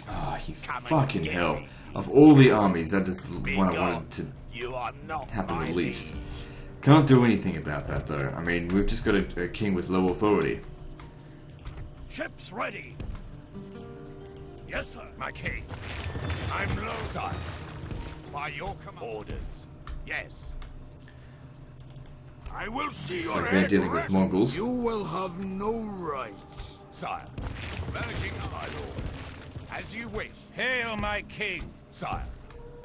Ah, you Come and fucking get hell. me. Of all the armies, that is the Be one I gone. wanted to You are not happen my the least. liege. Can't do anything about that, though. I mean, we've just got a king with low authority. Ships ready. Yes, sir. My king. I'm low. Sire. By your command. Orders. Yes. I will see It's your like they're head dealing with rest. Mongols. You will have no rights. Sire. Merging, my lord. As you wish. Hail, my king. Sire.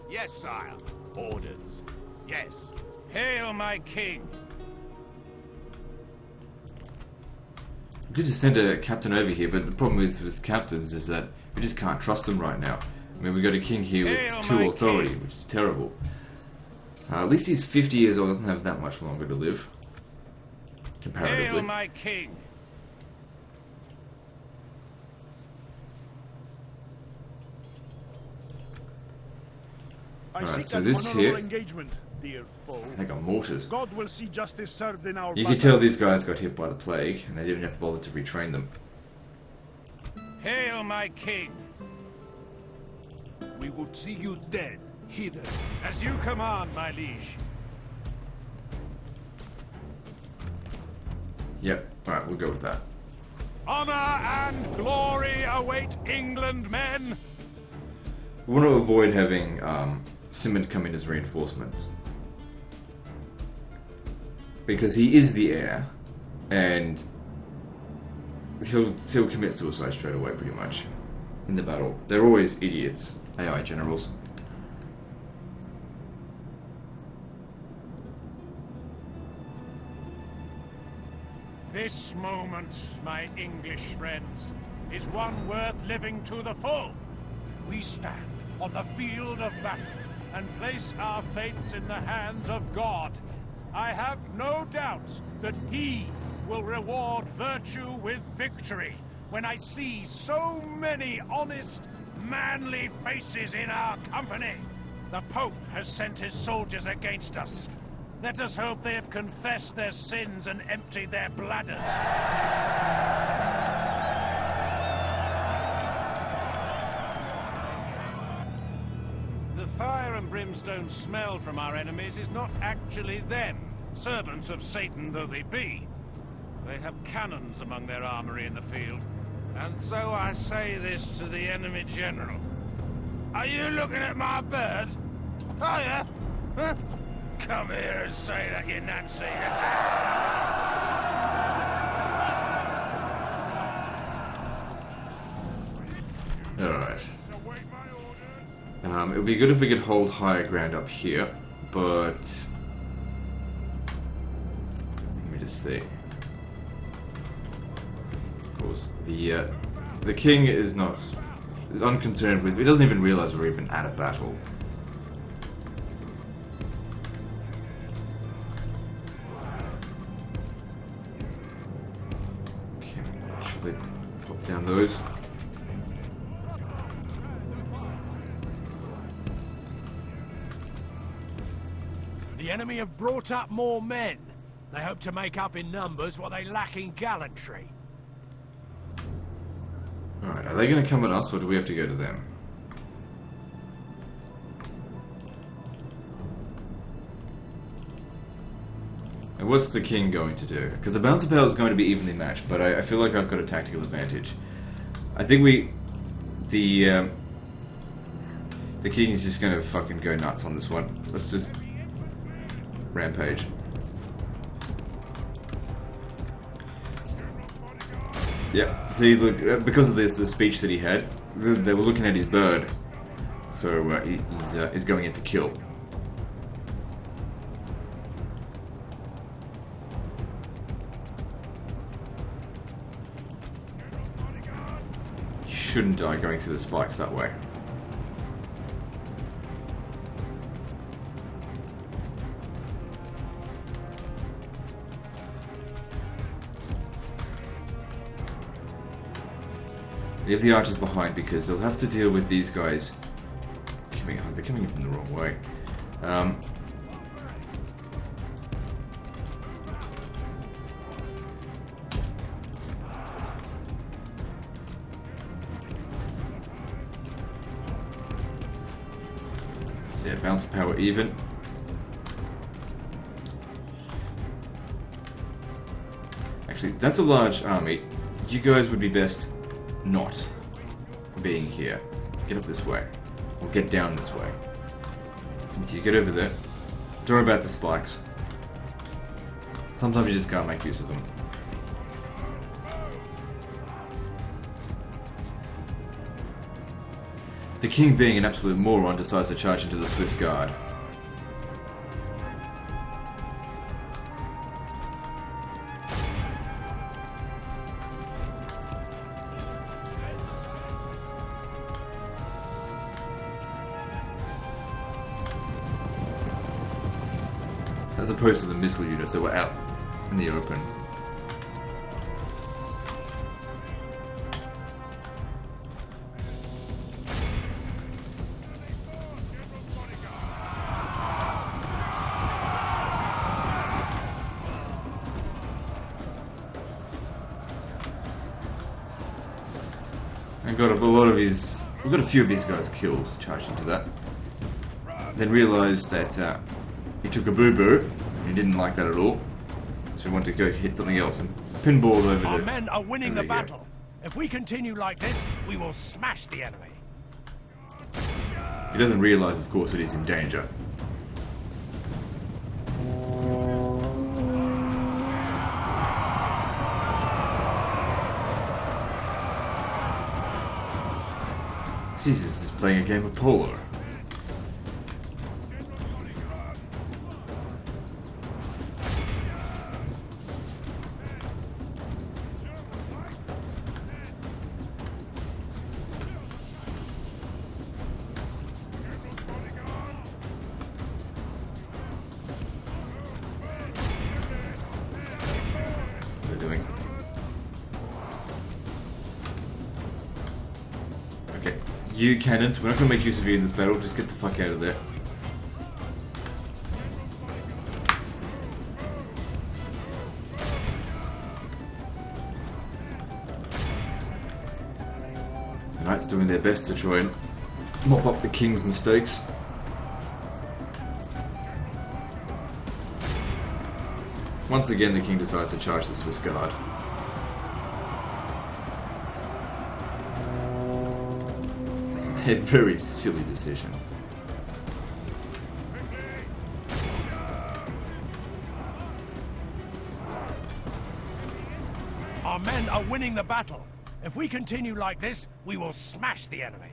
Yes, sire. Orders. Yes. Hail, my king. We could just send a captain over here, but the problem with captains is that we just can't trust them right now. I mean, we got a king here Hail, with my 2 authority, king. which is terrible. At least he's 50 years old, doesn't have that much longer to live. Comparatively. Hail, my king. I Alright, seek so an this honorable here- engagement, dear foe. They got mortars. God will see justice served in our You battle. can tell these guys got hit by the plague, and they didn't have to bother to retrain them. Hail, my king. We would see you dead, hither. As you command, my liege. Yep, alright, we'll go with that. Honor and glory await England, men. We want to avoid having Simond come in as reinforcements. Because he is the heir, and he'll commit suicide straight away, pretty much, in the battle. They're always idiots, AI generals. This moment, my English friends, is one worth living to the full. We stand on the field of battle and place our fates in the hands of God. I have no doubt that He will reward virtue with victory when I see so many honest, manly faces in our company. The Pope has sent his soldiers against us. Let us hope they have confessed their sins and emptied their bladders. The fire and brimstone smell from our enemies is not actually them, servants of Satan though they be. They have cannons among their armory in the field. And so I say this to the enemy general. Are you looking at my bird? Are you? Huh? Come here and say that, you Nancy. Alright. It would be good if we could hold higher ground up here, but... Let me just see. Of course, the king is unconcerned with... He doesn't even realize we're even at a battle. Okay, make sure they pop down those. The enemy have brought up more men. They hope to make up in numbers what they lack in gallantry. Alright, are they going to come at us or do we have to go to them? And what's the king going to do? Because the balance of power is going to be evenly matched, but I feel like I've got a tactical advantage. I think the king is just going to fucking go nuts on this one. Let's just rampage. Yeah, see, look, because of this, the speech that he had, they were looking at his bird, so he's going in to kill. You shouldn't die going through the spikes that way. Leave the archers behind because they'll have to deal with these guys. They're coming in from the wrong way. So yeah, bounce power even. Actually, that's a large army. You guys would be best not being here. Get up this way. Or get down this way. Timothy, get over there. Don't worry about the spikes. Sometimes you just can't make use of them. The king, being an absolute moron, decides to charge into the Swiss Guard. As opposed to the missile units that were out in the open. And got we got a few of these guys killed charging to that. Then realised that he took a boo-boo, and he didn't like that at all. So he wanted to go hit something else and pinball over Our men are winning the battle. If we continue like this, we will smash the enemy. He doesn't realise, of course, that he's in danger. Jesus, this is playing a game of polo. You cannons, we're not going to make use of you in this battle, just get the fuck out of there. The knights doing their best to try and mop up the king's mistakes. Once again, the king decides to charge the Swiss Guard. A very silly decision. Our men are winning the battle. If we continue like this, we will smash the enemy.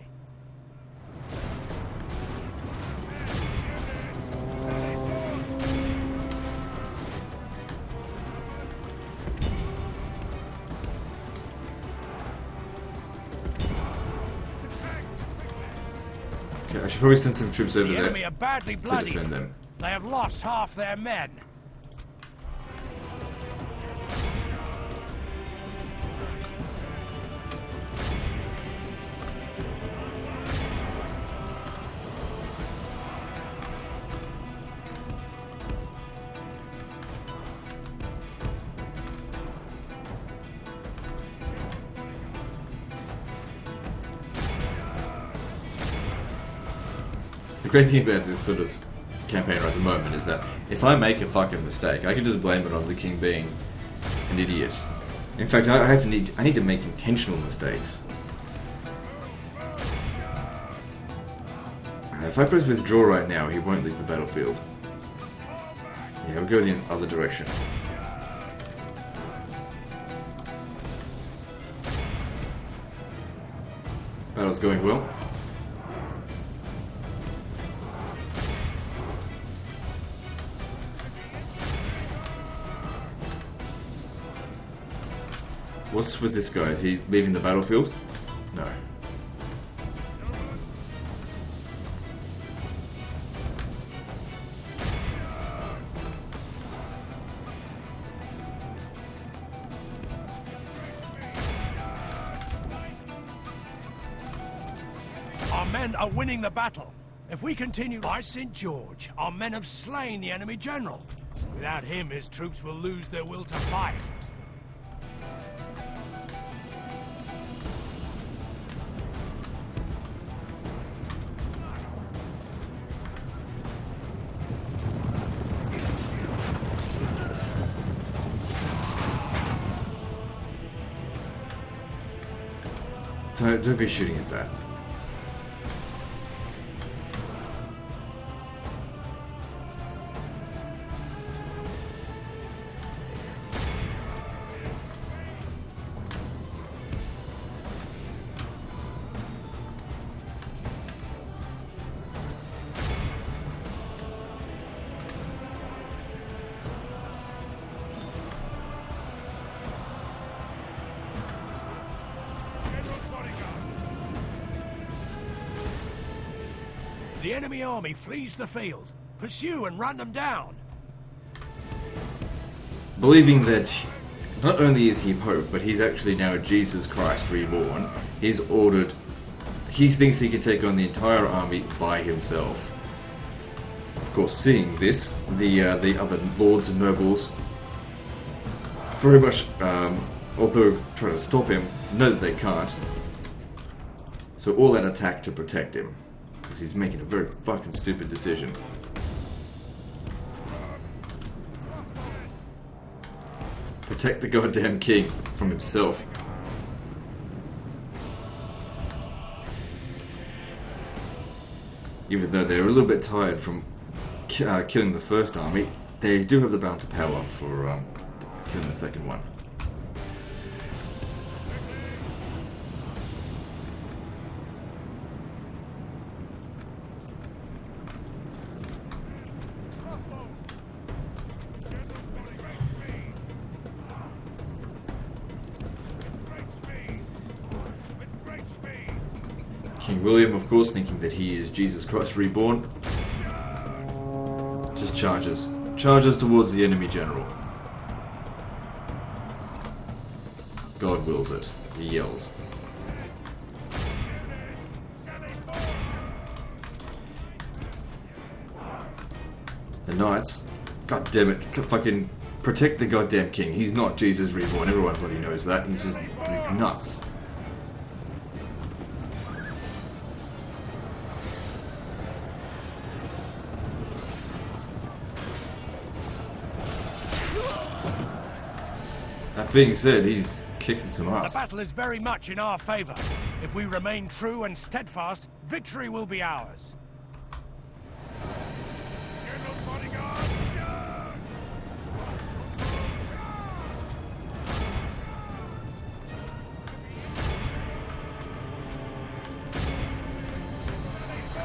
Okay, I should probably send some troops over The there enemy are badly to bloodied. defend them. They have lost half their men. The great thing about this sort of campaign right at the moment is that if I make a fucking mistake, I can just blame it on the king being an idiot. In fact, I need to make intentional mistakes. If I press withdraw right now, he won't leave the battlefield. Yeah, we'll go the other direction. Battle's going well. What's with this guy? Is he leaving the battlefield? No. Our men are winning the battle. If we continue by St. George, our men have slain the enemy general. Without him, his troops will lose their will to fight. Don't be shooting at that. The enemy army flees the field. Pursue and run them down. Believing that not only is he Pope, but he's actually now Jesus Christ reborn, he thinks he can take on the entire army by himself. Of course, seeing this, the other lords and nobles very much, although trying to stop him, know that they can't. So all out attack to protect him. Because he's making a very fucking stupid decision. Protect the goddamn king from himself. Even though they're a little bit tired from killing the first army, they do have the balance of power for killing the second one. King William, of course, thinking that he is Jesus Christ reborn, just charges. Charges towards the enemy general. God wills it. He yells. The knights, god damn it, fucking protect the goddamn king. He's not Jesus reborn. Everyone bloody knows that. He's nuts. That being said, he's kicking some ass. The battle is very much in our favor. If we remain true and steadfast, victory will be ours.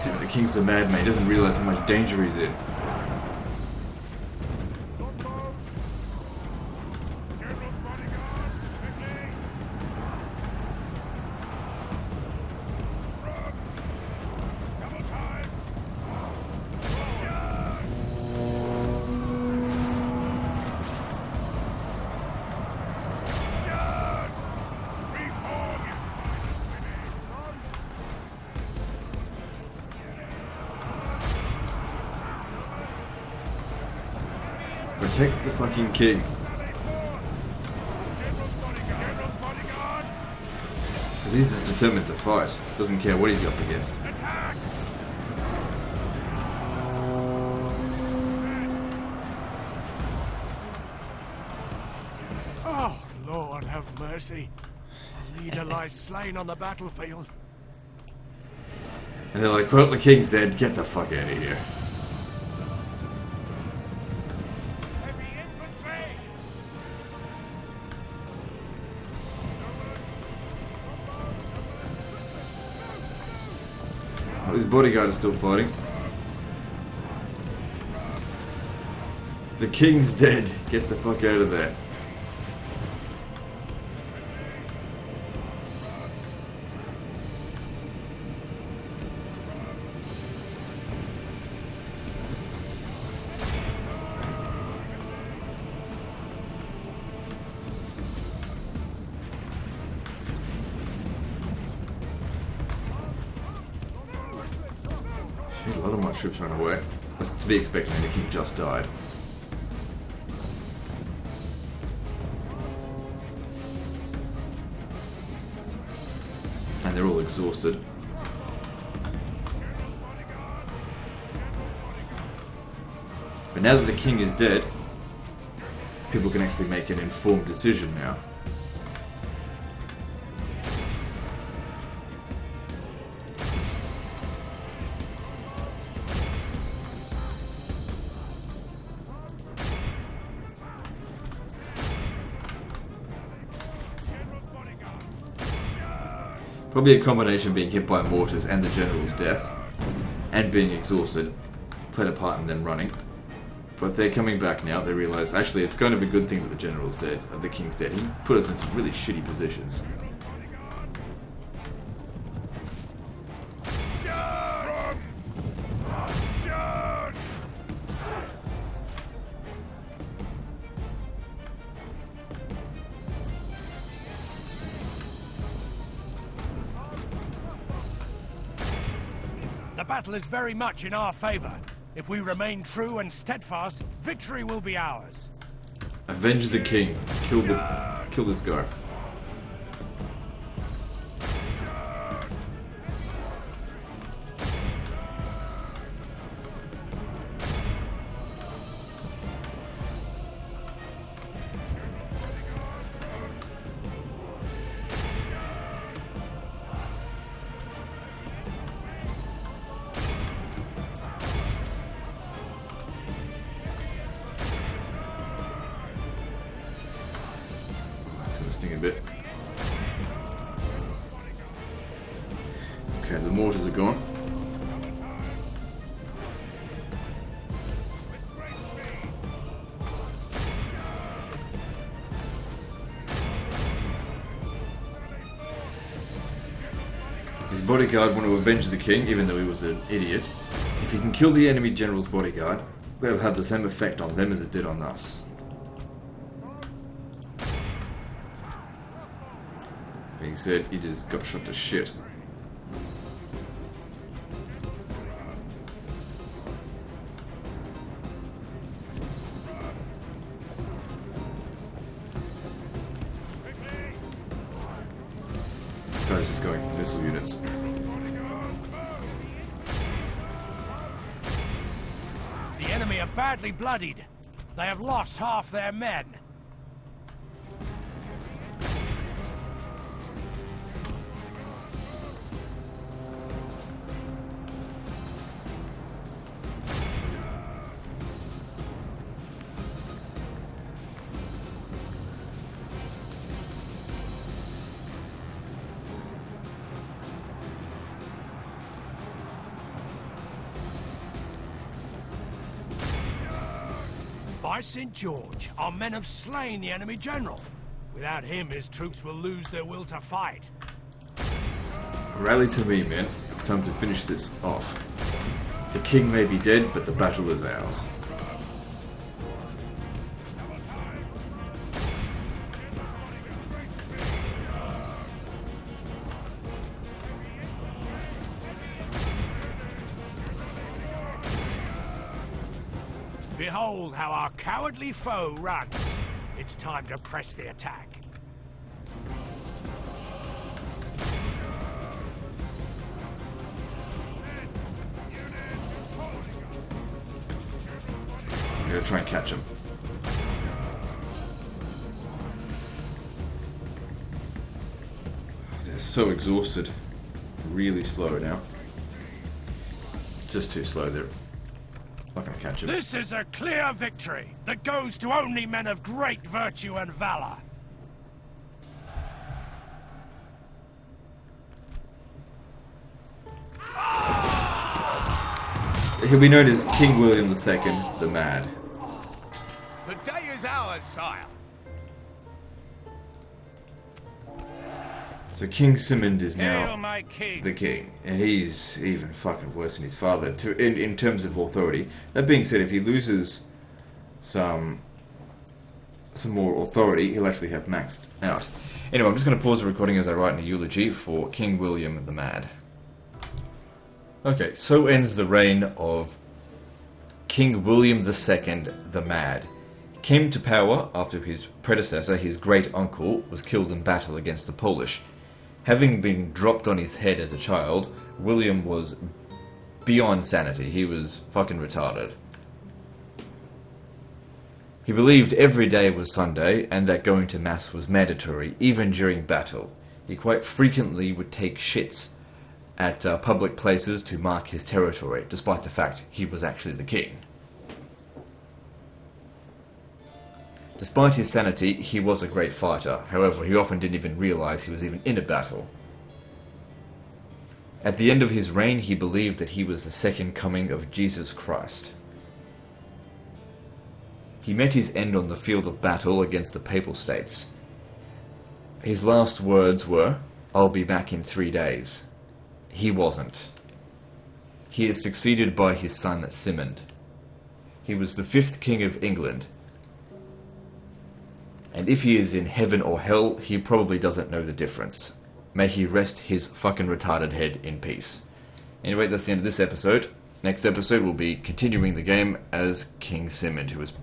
Damn, the king's a madman. He doesn't realize how much danger he's in. Protect the fucking king. Because he's just determined to fight. Doesn't care what he's up against. Oh, Lord have mercy. A leader lies slain on the battlefield. And they're like, well, the king's dead. Get the fuck out of here. Oh, his bodyguard is still fighting. The king's dead. Get the fuck out of there. Shit, a lot of my troops ran away. That's to be expected when the king just died. And they're all exhausted. But now that the king is dead, people can actually make an informed decision now. Probably a combination of being hit by mortars and the general's death, and being exhausted, played a part in them running. But they're coming back now. They realise, actually, it's kind of a good thing that the general's dead, the king's dead. He put us in some really shitty positions. The battle is very much in our favor. If we remain true and steadfast, victory will be ours. Avenge the king. Kill this guy. It's gonna sting a bit. Okay, the mortars are gone. His bodyguard want to avenge the king, even though he was an idiot. If he can kill the enemy general's bodyguard, that'll have the same effect on them as it did on us. Being said, he just got shot to shit. is going for missile units. The enemy are badly bloodied. They have lost half their men. By St. George, our men have slain the enemy general. Without him, his troops will lose their will to fight. Rally to me, men. It's time to finish this off. The king may be dead, but the battle is ours. Behold how our cowardly foe runs. It's time to press the attack. I'm gonna try and catch him. They're so exhausted. Really slow now. It's just too slow. They're not gonna catch him. This is a clear victory that goes to only men of great virtue and valor. He'll be known as King William II the Mad. The day is ours, sire. So King Simond is Hail, now my king. the king, and he's even fucking worse than his father in terms of authority. That being said, if he loses some more authority, he'll actually have maxed out. Anyway, I'm just going to pause the recording as I write a eulogy for King William the Mad. Okay, so ends the reign of King William II the Mad. He came to power after his predecessor, his great uncle, was killed in battle against the Polish. Having been dropped on his head as a child, William was beyond sanity. He was fucking retarded. He believed every day was Sunday and that going to Mass was mandatory, even during battle. He quite frequently would take shits at public places to mark his territory, despite the fact he was actually the king. Despite his sanity, he was a great fighter. However, he often didn't even realize he was even in a battle. At the end of his reign, he believed that he was the second coming of Jesus Christ. He met his end on the field of battle against the Papal States. His last words were, "I'll be back in 3 days." He wasn't. He is succeeded by his son Simond. He was the 5th king of England. And if he is in heaven or hell, he probably doesn't know the difference. May he rest his fucking retarded head in peace. Anyway, that's the end of this episode. Next episode will be continuing the game as King Simond, who is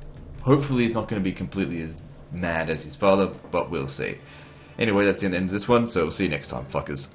hopefully is not going to be completely as mad as his father, but we'll see. Anyway, that's the end of this one, so we'll see you next time, fuckers.